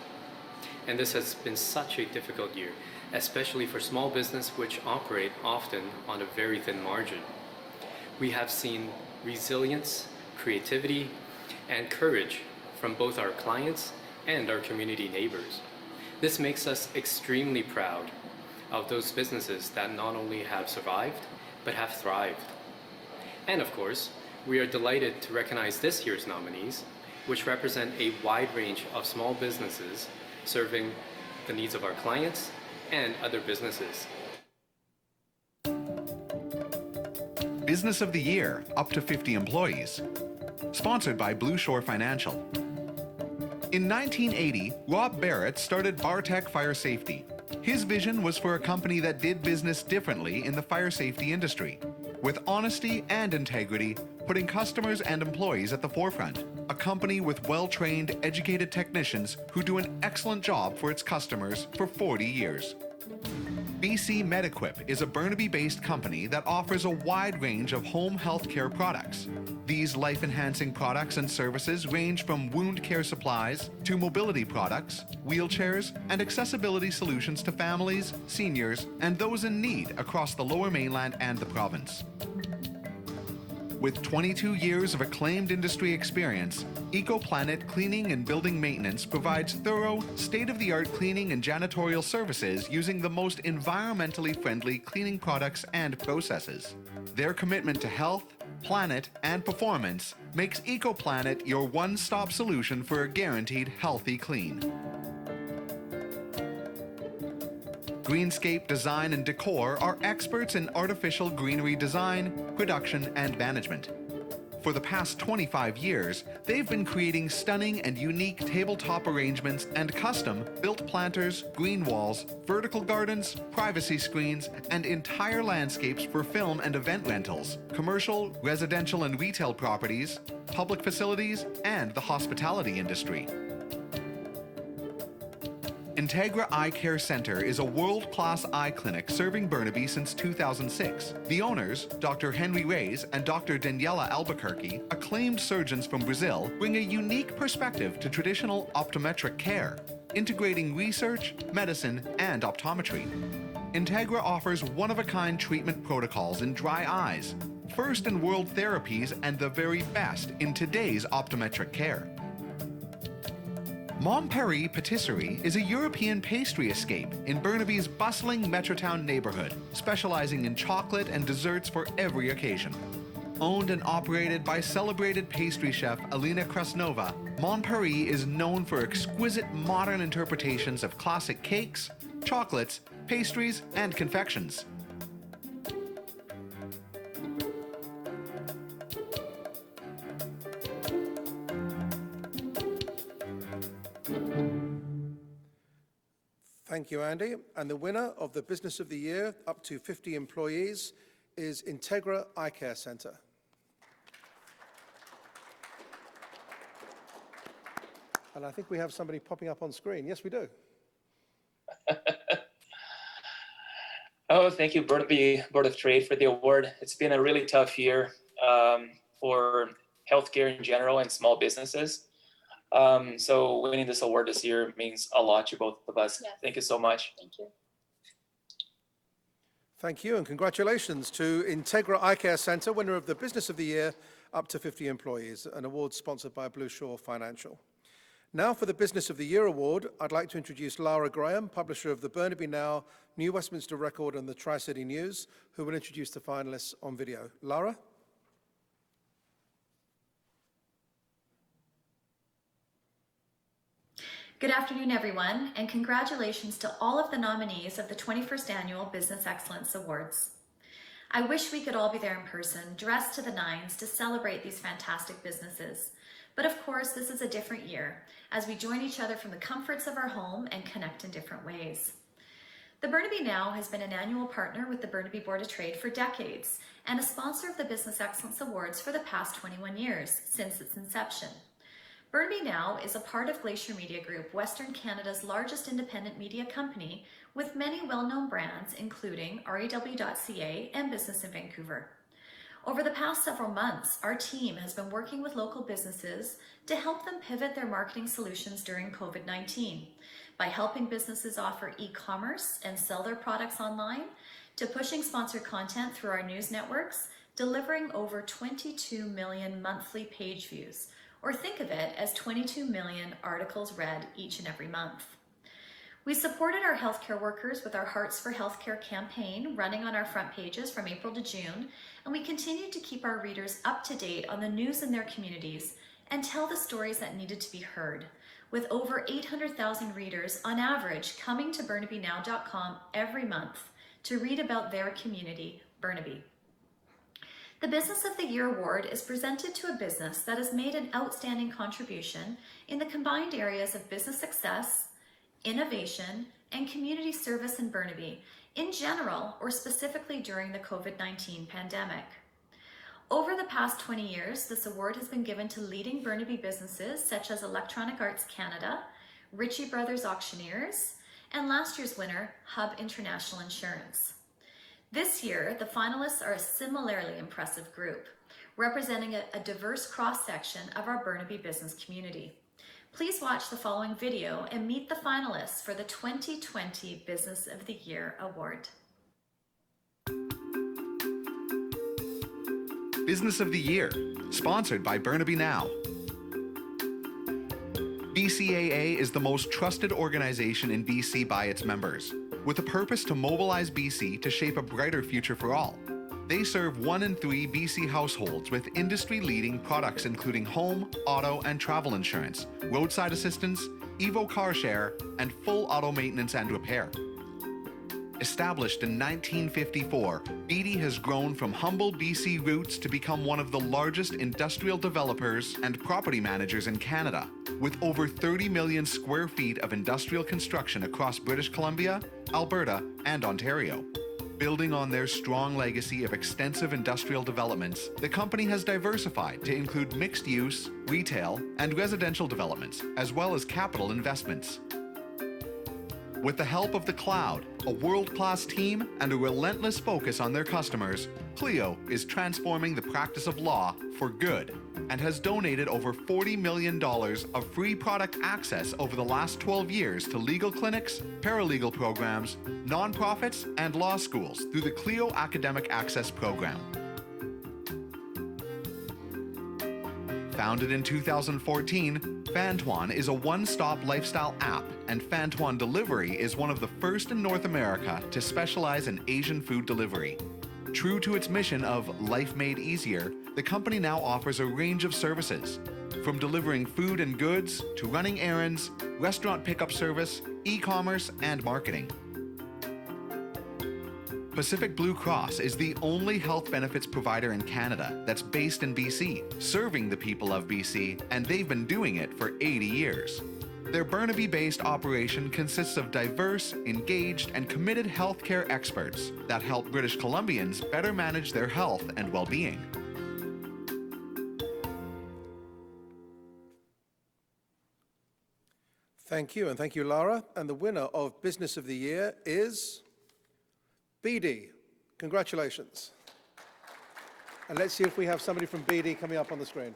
And this has been such a difficult year, especially for small business which operate often on a very thin margin. We have seen resilience, creativity, and courage from both our clients and our community neighbors. This makes us extremely proud of those businesses that not only have survived, but have thrived. And of course, we are delighted to recognize this year's nominees, which represent a wide range of small businesses serving the needs of our clients and other businesses. Business of the Year, up to 50 employees. Sponsored by Blue Shore Financial. In 1980, Rob Barrett started Bartech Fire Safety. His vision was for a company that did business differently in the fire safety industry, with honesty and integrity, putting customers and employees at the forefront. A company with well-trained, educated technicians who do an excellent job for its customers for 40 years. BC MedEquip is a Burnaby-based company that offers a wide range of home health care products. These life-enhancing products and services range from wound care supplies to mobility products, wheelchairs, and accessibility solutions to families, seniors, and those in need across the Lower Mainland and the province. With 22 years of acclaimed industry experience, EcoPlanet Cleaning and Building Maintenance provides thorough, state-of-the-art cleaning and janitorial services using the most environmentally friendly cleaning products and processes. Their commitment to health, planet, and performance makes EcoPlanet your one-stop solution for a guaranteed healthy clean. Greenscape Design and Decor are experts in artificial greenery design, production, and management. For the past 25 years, they've been creating stunning and unique tabletop arrangements and custom-built planters, green walls, vertical gardens, privacy screens, and entire landscapes for film and event rentals, commercial, residential, and retail properties, public facilities, and the hospitality industry. Integra Eye Care Centre is a world-class eye clinic serving Burnaby since 2006. The owners, Dr. Henry Reyes and Dr. Daniela Albuquerque, acclaimed surgeons from Brazil, bring a unique perspective to traditional optometric care, integrating research, medicine, and optometry. Integra offers one-of-a-kind treatment protocols in dry eyes, first-in-world therapies, and the very best in today's optometric care. Montparis Patisserie is a European pastry escape in Burnaby's bustling Metrotown neighborhood, specializing in chocolate and desserts for every occasion. Owned and operated by celebrated pastry chef Alina Krasnova, Montparis is known for exquisite modern interpretations of classic cakes, chocolates, pastries, and confections. Thank you, Andy. And the winner of the Business of the Year, up to 50 employees, is Integra Eye Care Centre. And I think we have somebody popping up on screen. Yes, we do. Oh, thank you, Burnaby Board of Trade, for the award. It's been a really tough year for healthcare in general and small businesses. So winning this award this year means a lot to both of us. Yes. Thank you so much. Thank you. Thank you, and congratulations to Integra Eye Care Centre, winner of the Business of the Year, up to 50 employees, an award sponsored by Blue Shore Financial. Now for the Business of the Year award, I'd like to introduce Lara Graham, publisher of the Burnaby Now, New Westminster Record and the Tri-City News, who will introduce the finalists on video. Lara? Good afternoon, everyone, and congratulations to all of the nominees of the 21st Annual Business Excellence Awards. I wish we could all be there in person, dressed to the nines, to celebrate these fantastic businesses. But of course, this is a different year, as we join each other from the comforts of our home and connect in different ways. The Burnaby Now has been an annual partner with the Burnaby Board of Trade for decades, and a sponsor of the Business Excellence Awards for the past 21 years, since its inception. Burnaby Now is a part of Glacier Media Group, Western Canada's largest independent media company, with many well-known brands including REW.ca and Business in Vancouver. Over the past several months, our team has been working with local businesses to help them pivot their marketing solutions during COVID-19 by helping businesses offer e-commerce and sell their products online, to pushing sponsored content through our news networks, delivering over 22 million monthly page views, or think of it as 22 million articles read each and every month. We supported our healthcare workers with our Hearts for Healthcare campaign running on our front pages from April to June, and we continued to keep our readers up to date on the news in their communities and tell the stories that needed to be heard, with over 800,000 readers on average coming to burnabynow.com every month to read about their community, Burnaby. The Business of the Year Award is presented to a business that has made an outstanding contribution in the combined areas of business success, innovation, and community service in Burnaby, in general or specifically during the COVID-19 pandemic. Over the past 20 years, this award has been given to leading Burnaby businesses such as Electronic Arts Canada, Ritchie Brothers Auctioneers, and last year's winner, Hub International Insurance. This year, the finalists are a similarly impressive group, representing a diverse cross-section of our Burnaby business community. Please watch the following video and meet the finalists for the 2020 Business of the Year Award. Business of the Year, sponsored by Burnaby Now. BCAA is the most trusted organization in BC by its members, with a purpose to mobilize BC to shape a brighter future for all. They serve 1 in 3 BC households with industry-leading products including home, auto, and travel insurance, roadside assistance, Evo car share, and full auto maintenance and repair. Established in 1954, BD has grown from humble BC roots to become one of the largest industrial developers and property managers in Canada, with over 30 million square feet of industrial construction across British Columbia, Alberta, and Ontario. Building on their strong legacy of extensive industrial developments, the company has diversified to include mixed-use, retail, and residential developments, as well as capital investments. With the help of the cloud, a world-class team, and a relentless focus on their customers, Clio is transforming the practice of law for good and has donated over $40 million of free product access over the last 12 years to legal clinics, paralegal programs, nonprofits, and law schools through the Clio Academic Access Program. Founded in 2014, Fantuan is a one-stop lifestyle app, and Fantuan Delivery is one of the first in North America to specialize in Asian food delivery. True to its mission of life made easier, the company now offers a range of services, from delivering food and goods to running errands, restaurant pickup service, e-commerce, and marketing. Pacific Blue Cross is the only health benefits provider in Canada that's based in BC, serving the people of BC, and they've been doing it for 80 years. Their Burnaby-based operation consists of diverse, engaged, and committed healthcare experts that help British Columbians better manage their health and well-being. Thank you, and thank you, Lara. And the winner of Business of the Year is BD. Congratulations. And let's see if we have somebody from BD coming up on the screen.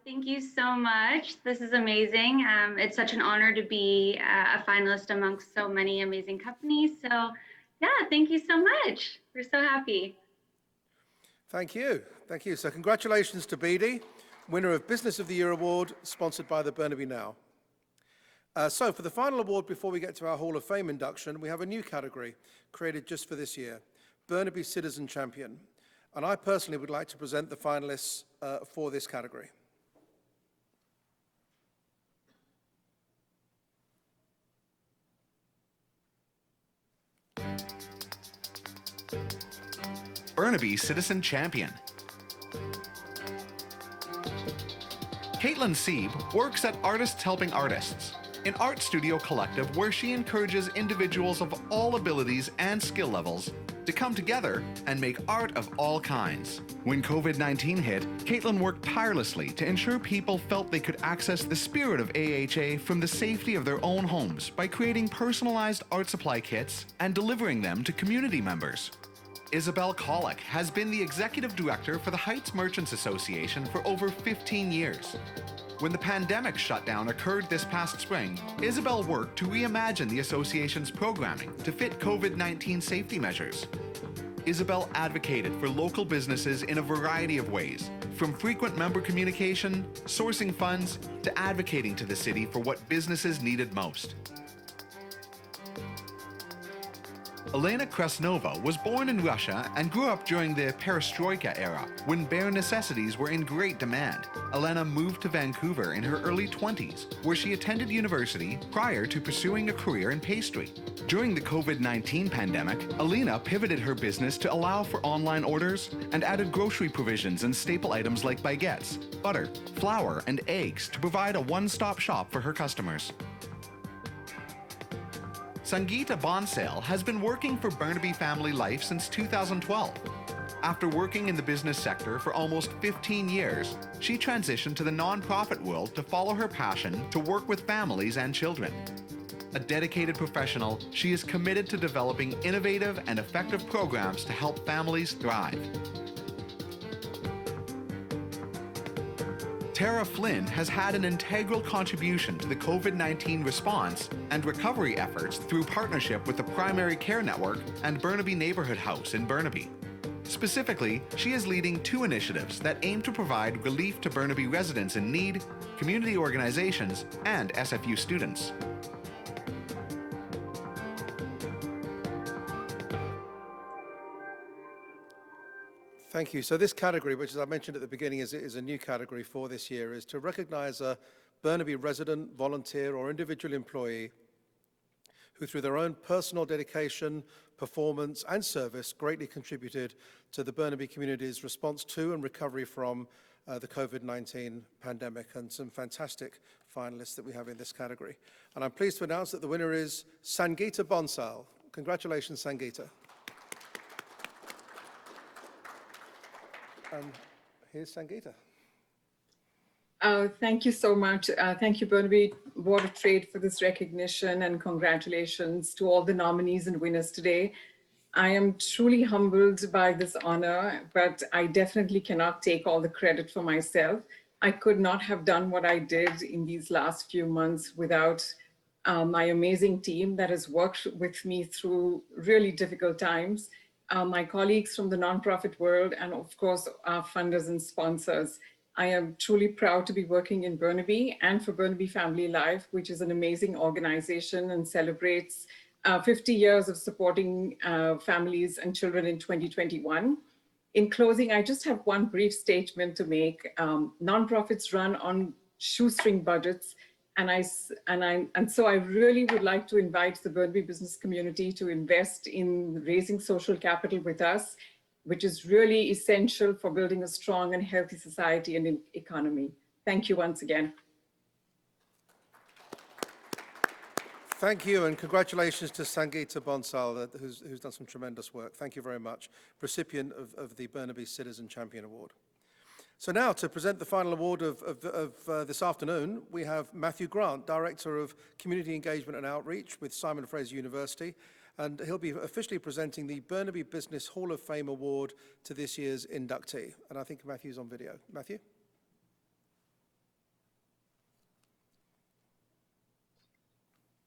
Thank you so much. This is amazing. It's such an honor to be a finalist amongst so many amazing companies. So yeah, thank you so much. We're so happy. Thank you. Thank you. So congratulations to BD, winner of Business of the Year Award, sponsored by the Burnaby Now. So for the final award before we get to our Hall of Fame induction, we have a new category created just for this year, Burnaby Citizen Champion. And I personally would like to present the finalists for this category. Burnaby Citizen Champion. Caitlin Sieb works at Artists Helping Artists, an art studio collective where she encourages individuals of all abilities and skill levels to come together and make art of all kinds. When COVID-19 hit, Caitlin worked tirelessly to ensure people felt they could access the spirit of AHA from the safety of their own homes by creating personalized art supply kits and delivering them to community members. Isabel Colick has been the executive director for the Heights Merchants Association for over 15 years. When the pandemic shutdown occurred this past spring, Isabel worked to reimagine the association's programming to fit COVID-19 safety measures. Isabel advocated for local businesses in a variety of ways, from frequent member communication, sourcing funds, to advocating to the city for what businesses needed most. Elena Krasnova was born in Russia and grew up during the Perestroika era, when bare necessities were in great demand. Elena moved to Vancouver in her early 20s, where she attended university prior to pursuing a career in pastry. During the COVID-19 pandemic, Elena pivoted her business to allow for online orders and added grocery provisions and staple items like baguettes, butter, flour, and eggs to provide a one-stop shop for her customers. Sangeeta Bonsale has been working for Burnaby Family Life since 2012. After working in the business sector for almost 15 years, she transitioned to the nonprofit world to follow her passion to work with families and children. A dedicated professional, she is committed to developing innovative and effective programs to help families thrive. Tara Flynn has had an integral contribution to the COVID-19 response and recovery efforts through partnership with the Primary Care Network and Burnaby Neighborhood House in Burnaby. Specifically, she is leading 2 initiatives that aim to provide relief to Burnaby residents in need, community organizations, and SFU students. Thank you. So this category, which as I mentioned at the beginning is a new category for this year, is to recognize a Burnaby resident, volunteer, or individual employee who through their own personal dedication, performance, and service greatly contributed to the Burnaby community's response to and recovery from the COVID-19 pandemic, and some fantastic finalists that we have in this category. And I'm pleased to announce that the winner is Sangeeta Bonsale. Congratulations, Sangeeta. And here's Sangeeta. Thank you so much. Thank you, Burnaby Board of Trade, for this recognition, and congratulations to all the nominees and winners today. I am truly humbled by this honor, but I definitely cannot take all the credit for myself. I could not have done what I did in these last few months without my amazing team that has worked with me through really difficult times. My colleagues from the nonprofit world, and of course, our funders and sponsors. I am truly proud to be working in Burnaby and for Burnaby Family Life, which is an amazing organization and celebrates 50 years of supporting families and children in 2021. In closing, I just have one brief statement to make. Nonprofits run on shoestring budgets, and so I really would like to invite the Burnaby business community to invest in raising social capital with us, which is really essential for building a strong and healthy society and economy. Thank you once again. Thank you, and congratulations to Sangeeta Bonsale, who's done some tremendous work. Thank you very much. Recipient of the Burnaby Citizen Champion Award. So now, to present the final award of this afternoon, we have Matthew Grant, Director of Community Engagement and Outreach with Simon Fraser University, and he'll be officially presenting the Burnaby Business Hall of Fame Award to this year's inductee. And I think Matthew's on video. Matthew?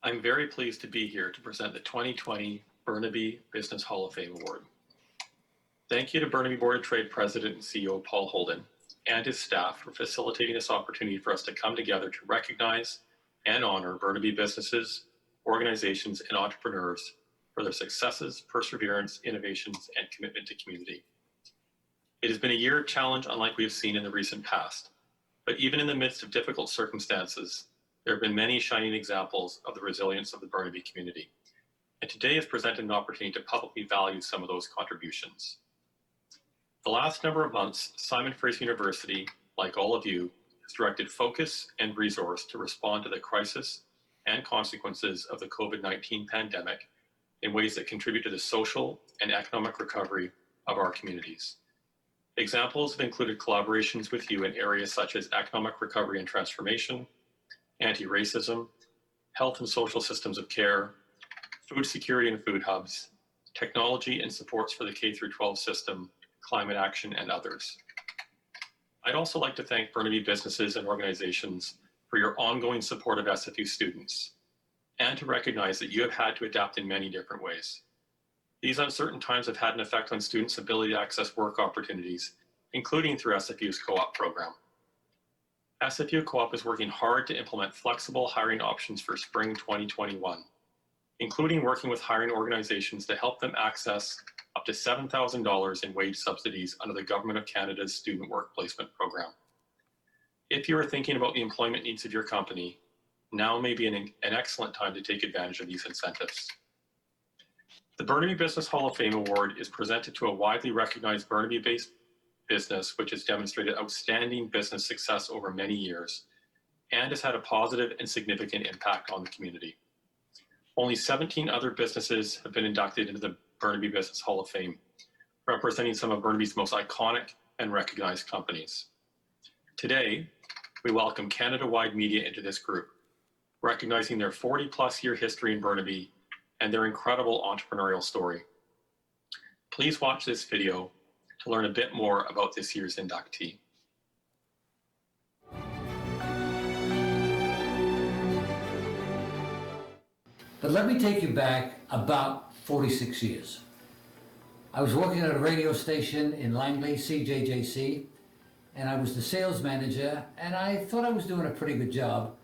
I'm very pleased to be here to present the 2020 Burnaby Business Hall of Fame Award. Thank you to Burnaby Board of Trade President and CEO Paul Holden and his staff for facilitating this opportunity for us to come together to recognize and honor Burnaby businesses, organizations, and entrepreneurs for their successes, perseverance, innovations, and commitment to community. It has been a year of challenge unlike we have seen in the recent past, but even in the midst of difficult circumstances, there have been many shining examples of the resilience of the Burnaby community. And today has presented an opportunity to publicly value some of those contributions. The last number of months, Simon Fraser University, like all of you, has directed focus and resource to respond to the crisis and consequences of the COVID-19 pandemic in ways that contribute to the social and economic recovery of our communities. Examples have included collaborations with you in areas such as economic recovery and transformation, anti-racism, health and social systems of care, food security and food hubs, technology and supports for the K-12 system, climate action, and others. I'd also like to thank Burnaby businesses and organizations for your ongoing support of SFU students, and to recognize that you have had to adapt in many different ways. These uncertain times have had an effect on students' ability to access work opportunities, including through SFU's co-op program. SFU Co-op is working hard to implement flexible hiring options for spring 2021, including working with hiring organizations to help them access up to $7,000 in wage subsidies under the Government of Canada's Student Work Placement Program. If you are thinking about the employment needs of your company, now may be an excellent time to take advantage of these incentives. The Burnaby Business Hall of Fame Award is presented to a widely recognized Burnaby-based business which has demonstrated outstanding business success over many years and has had a positive and significant impact on the community. Only 17 other businesses have been inducted into the Burnaby Business Hall of Fame, representing some of Burnaby's most iconic and recognized companies. Today, we welcome Canada-wide media into this group, recognizing their 40-plus year history in Burnaby and their incredible entrepreneurial story. Please watch this video to learn a bit more about this year's inductee. But let me take you back about 46 years. I was working at a radio station in Langley, CJJC, and I was the sales manager, and I thought I was doing a pretty good job.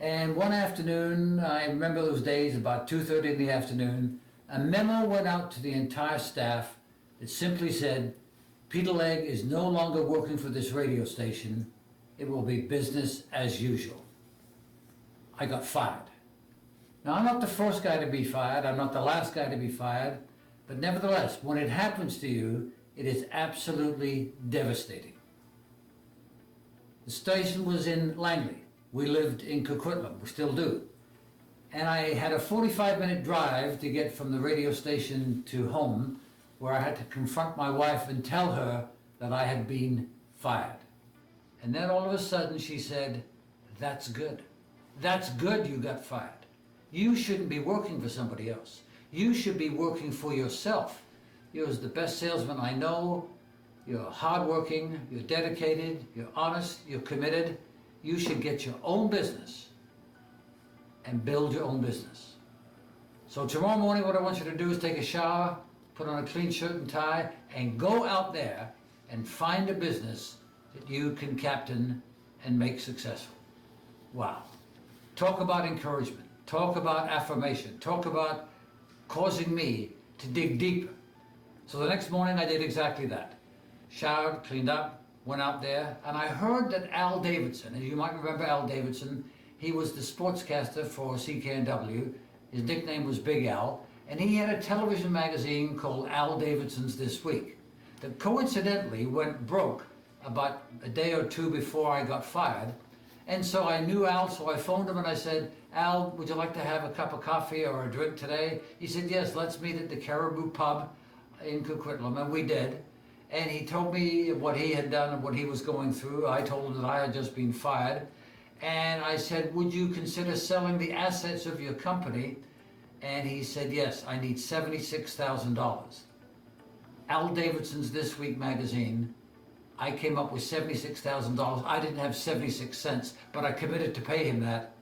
And one afternoon, I remember those days, about 2:30 in the afternoon, a memo went out to the entire staff that simply said, Peter Legg is no longer working for this radio station. It will be business as usual. I got fired. Now, I'm not the first guy to be fired. I'm not the last guy to be fired. But nevertheless, when it happens to you, it is absolutely devastating. The station was in Langley. We lived in Coquitlam. We still do. And I had a 45-minute drive to get from the radio station to home, where I had to confront my wife and tell her that I had been fired. And then all of a sudden she said, "That's good. That's good you got fired. You shouldn't be working for somebody else. You should be working for yourself. You're the best salesman I know. You're hardworking, you're dedicated, you're honest, you're committed. You should get your own business and build your own business. So tomorrow morning, what I want you to do is take a shower, put on a clean shirt and tie, and go out there and find a business that you can captain and make successful." Wow. Talk about encouragement. Talk about affirmation. Talk about causing me to dig deeper. So the next morning I did exactly that. Showered, cleaned up, went out there, and I heard that Al Davidson, and you might remember Al Davidson, he was the sportscaster for CKNW. His nickname was Big Al, and he had a television magazine called Al Davidson's This Week that coincidentally went broke about a day or two before I got fired. And so I knew Al, so I phoned him and I said, "Al, would you like to have a cup of coffee or a drink today?" He said, "Yes, let's meet at the Caribou Pub in Coquitlam," and we did. And he told me what he had done and what he was going through. I told him that I had just been fired. And I said, "Would you consider selling the assets of your company?" And he said, "Yes, I need $76,000. Al Davidson's This Week magazine, I came up with $76,000. I didn't have 76 cents, but I committed to pay him that.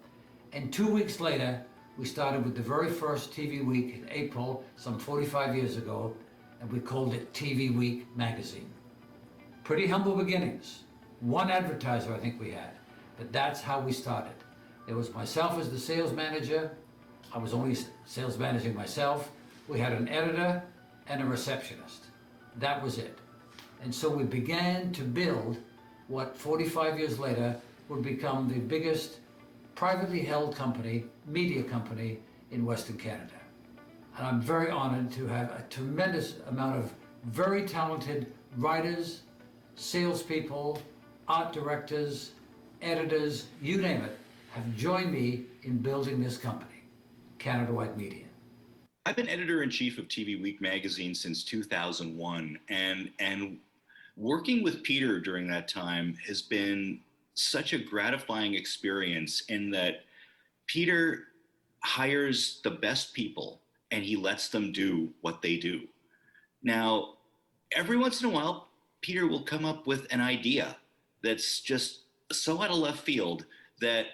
And 2 weeks later, we started with the very first TV Week in April, some 45 years ago, and we called it TV Week magazine. Pretty humble beginnings. One advertiser I think we had, but that's how we started. There was myself as the sales manager. I was only sales managing myself. We had an editor and a receptionist. That was it. And so we began to build what 45 years later would become the biggest privately held company, media company in Western Canada. And I'm very honored to have a tremendous amount of very talented writers, salespeople, art directors, editors, you name it, have joined me in building this company, Canada-wide Media. I've been editor-in-chief of TV Week magazine since 2001, and working with Peter during that time has been such a gratifying experience in that Peter hires the best people and he lets them do what they do. Now, every once in a while, Peter will come up with an idea that's just so out of left field that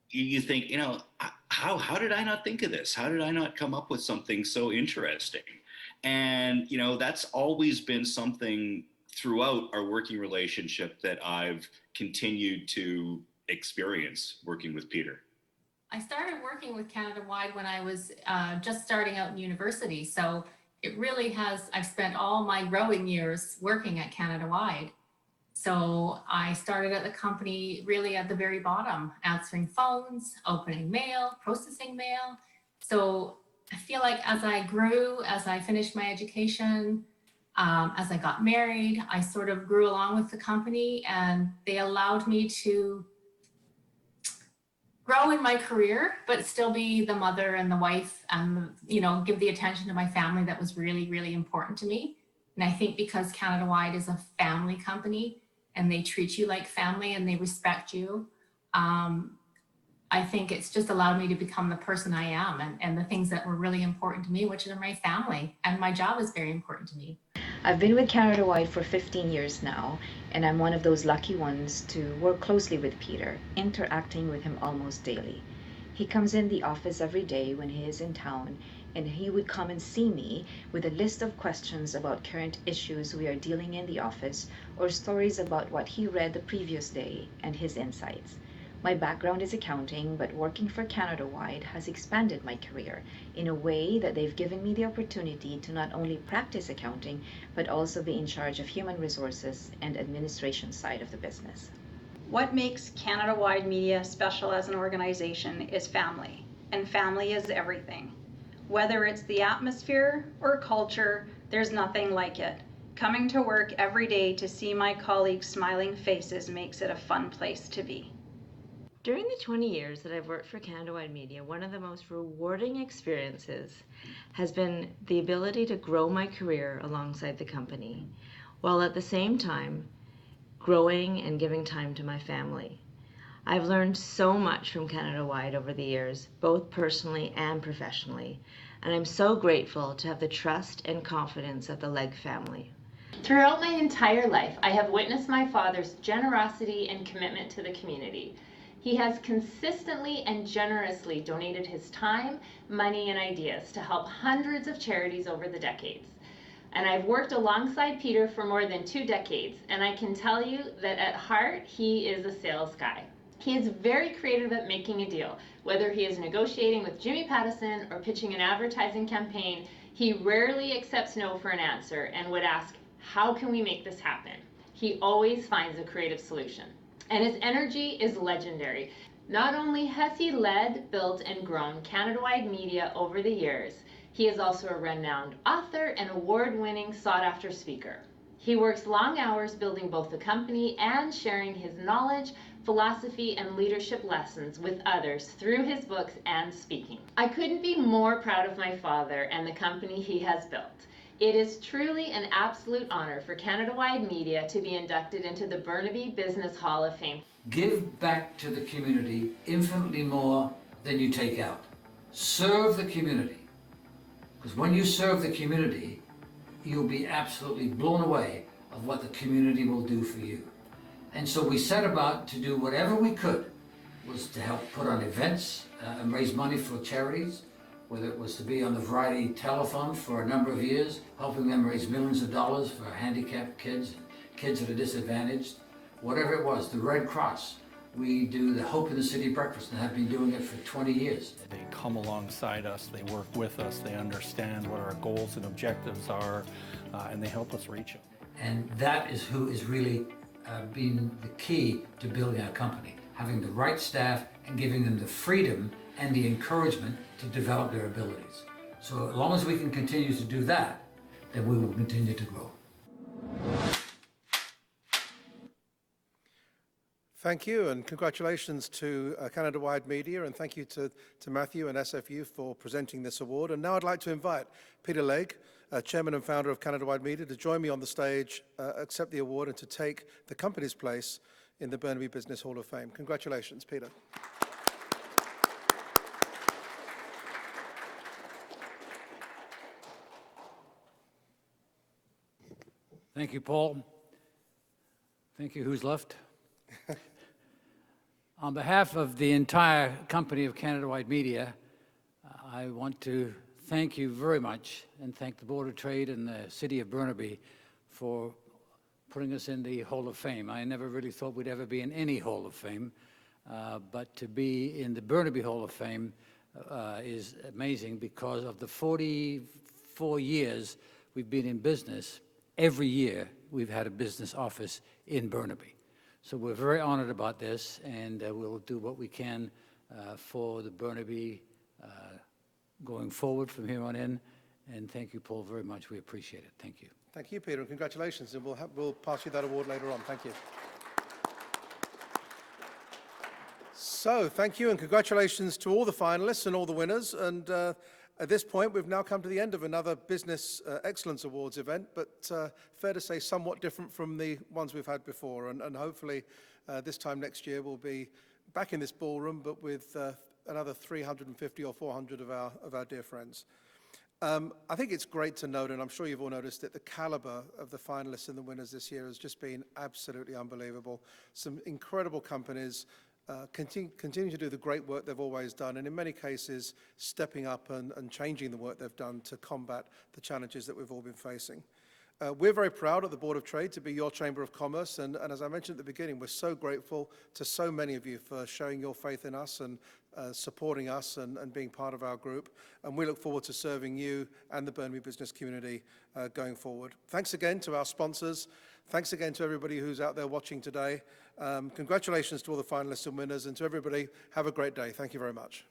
you think, you know, how did I not think of this? How did I not come up with something so interesting? And, you know, that's always been something throughout our working relationship that I've continued to experience working with Peter. I started working with Canada Wide when I was just starting out in university. So it really has, I've spent all my growing years working at Canada Wide. So I started at the company really at the very bottom, answering phones, opening mail, processing mail. So I feel like as I grew, as I finished my education, as I got married, I sort of grew along with the company, and they allowed me to grow in my career, but still be the mother and the wife and, you know, give the attention to my family that was really, really important to me. And I think because Canada Wide is a family company and they treat you like family and they respect you, I think it's just allowed me to become the person I am and the things that were really important to me, which are my family, and my job is very important to me. I've been with Canada Wide for 15 years now, and I'm one of those lucky ones to work closely with Peter, interacting with him almost daily. He comes in the office every day when he is in town, and he would come and see me with a list of questions about current issues we are dealing in the office, or stories about what he read the previous day and his insights. My background is accounting, but working for Canada Wide has expanded my career in a way that they've given me the opportunity to not only practice accounting, but also be in charge of human resources and administration side of the business. What makes Canada Wide Media special as an organization is family, and family is everything. Whether it's the atmosphere or culture, there's nothing like it. Coming to work every day to see my colleagues' smiling faces makes it a fun place to be. During the 20 years that I've worked for Canada Wide Media, one of the most rewarding experiences has been the ability to grow my career alongside the company, while at the same time growing and giving time to my family. I've learned so much from Canada Wide over the years, both personally and professionally, and I'm so grateful to have the trust and confidence of the Legg family. Throughout my entire life, I have witnessed my father's generosity and commitment to the community. He has consistently and generously donated his time, money, and ideas to help hundreds of charities over the decades. And I've worked alongside Peter for more than 2 decades, and I can tell you that at heart, he is a sales guy. He is very creative at making a deal. Whether he is negotiating with Jimmy Pattison or pitching an advertising campaign, he rarely accepts no for an answer and would ask, how can we make this happen? He always finds a creative solution. And his energy is legendary. Not only has he led, built, and grown Canada Wide Media over the years, he is also a renowned author and award-winning sought-after speaker. He works long hours building both the company and sharing his knowledge, philosophy, and leadership lessons with others through his books and speaking. I couldn't be more proud of my father and the company he has built. It is truly an absolute honor for Canada Wide Media to be inducted into the Burnaby Business Hall of Fame. Give back to the community infinitely more than you take out. Serve the community. Because when you serve the community, you'll be absolutely blown away of what the community will do for you. And so we set about to do whatever we could, was to help put on events and raise money for charities, whether it was to be on the Variety Telethon for a number of years, helping them raise millions of dollars for handicapped kids, kids that are disadvantaged, whatever it was, the Red Cross. We do the Hope in the City breakfast and have been doing it for 20 years. They come alongside us, they work with us, they understand what our goals and objectives are, and they help us reach them. And that is who is really been the key to building our company, having the right staff and giving them the freedom and the encouragement to develop their abilities. So as long as we can continue to do that, then we will continue to grow. Thank you, and congratulations to Canada-wide Media, and thank you to Matthew and SFU for presenting this award. And now I'd like to invite Peter Legge, Chairman and Founder of Canada-wide Media, to join me on the stage, accept the award, and to take the company's place in the Burnaby Business Hall of Fame. Congratulations, Peter. Thank you, Paul. Thank you. Who's left? On behalf of the entire company of Canada-wide Media, I want to thank you very much and thank the Board of Trade and the City of Burnaby for putting us in the Hall of Fame. I never really thought we'd ever be in any Hall of Fame, but to be in the Burnaby Hall of Fame is amazing because of the 44 years we've been in business. Every year we've had a business office in Burnaby. So we're very honored about this, and we'll do what we can for the Burnaby going forward from here on in. And thank you, Paul, very much. We appreciate it. Thank you. Thank you, Peter, and congratulations. And we'll pass you that award later on. Thank you. So thank you, and congratulations to all the finalists and all the winners. And at this point, we've now come to the end of another Business Excellence Awards event, but fair to say somewhat different from the ones we've had before. And hopefully this time next year we'll be back in this ballroom, but with another 350 or 400 of our dear friends. I think it's great to note, and I'm sure you've all noticed, that the caliber of the finalists and the winners this year has just been absolutely unbelievable. Some incredible companies continue to do the great work they've always done, and in many cases stepping up and changing the work they've done to combat the challenges that we've all been facing. We're very proud at the Board of Trade to be your Chamber of Commerce, and as I mentioned at the beginning, we're so grateful to so many of you for showing your faith in us and supporting us and being part of our group, and we look forward to serving you and the Burnaby business community going forward. Thanks again to our sponsors. Thanks again to everybody who's out there watching today. Congratulations to all the finalists and winners, and to everybody, have a great day. Thank you very much.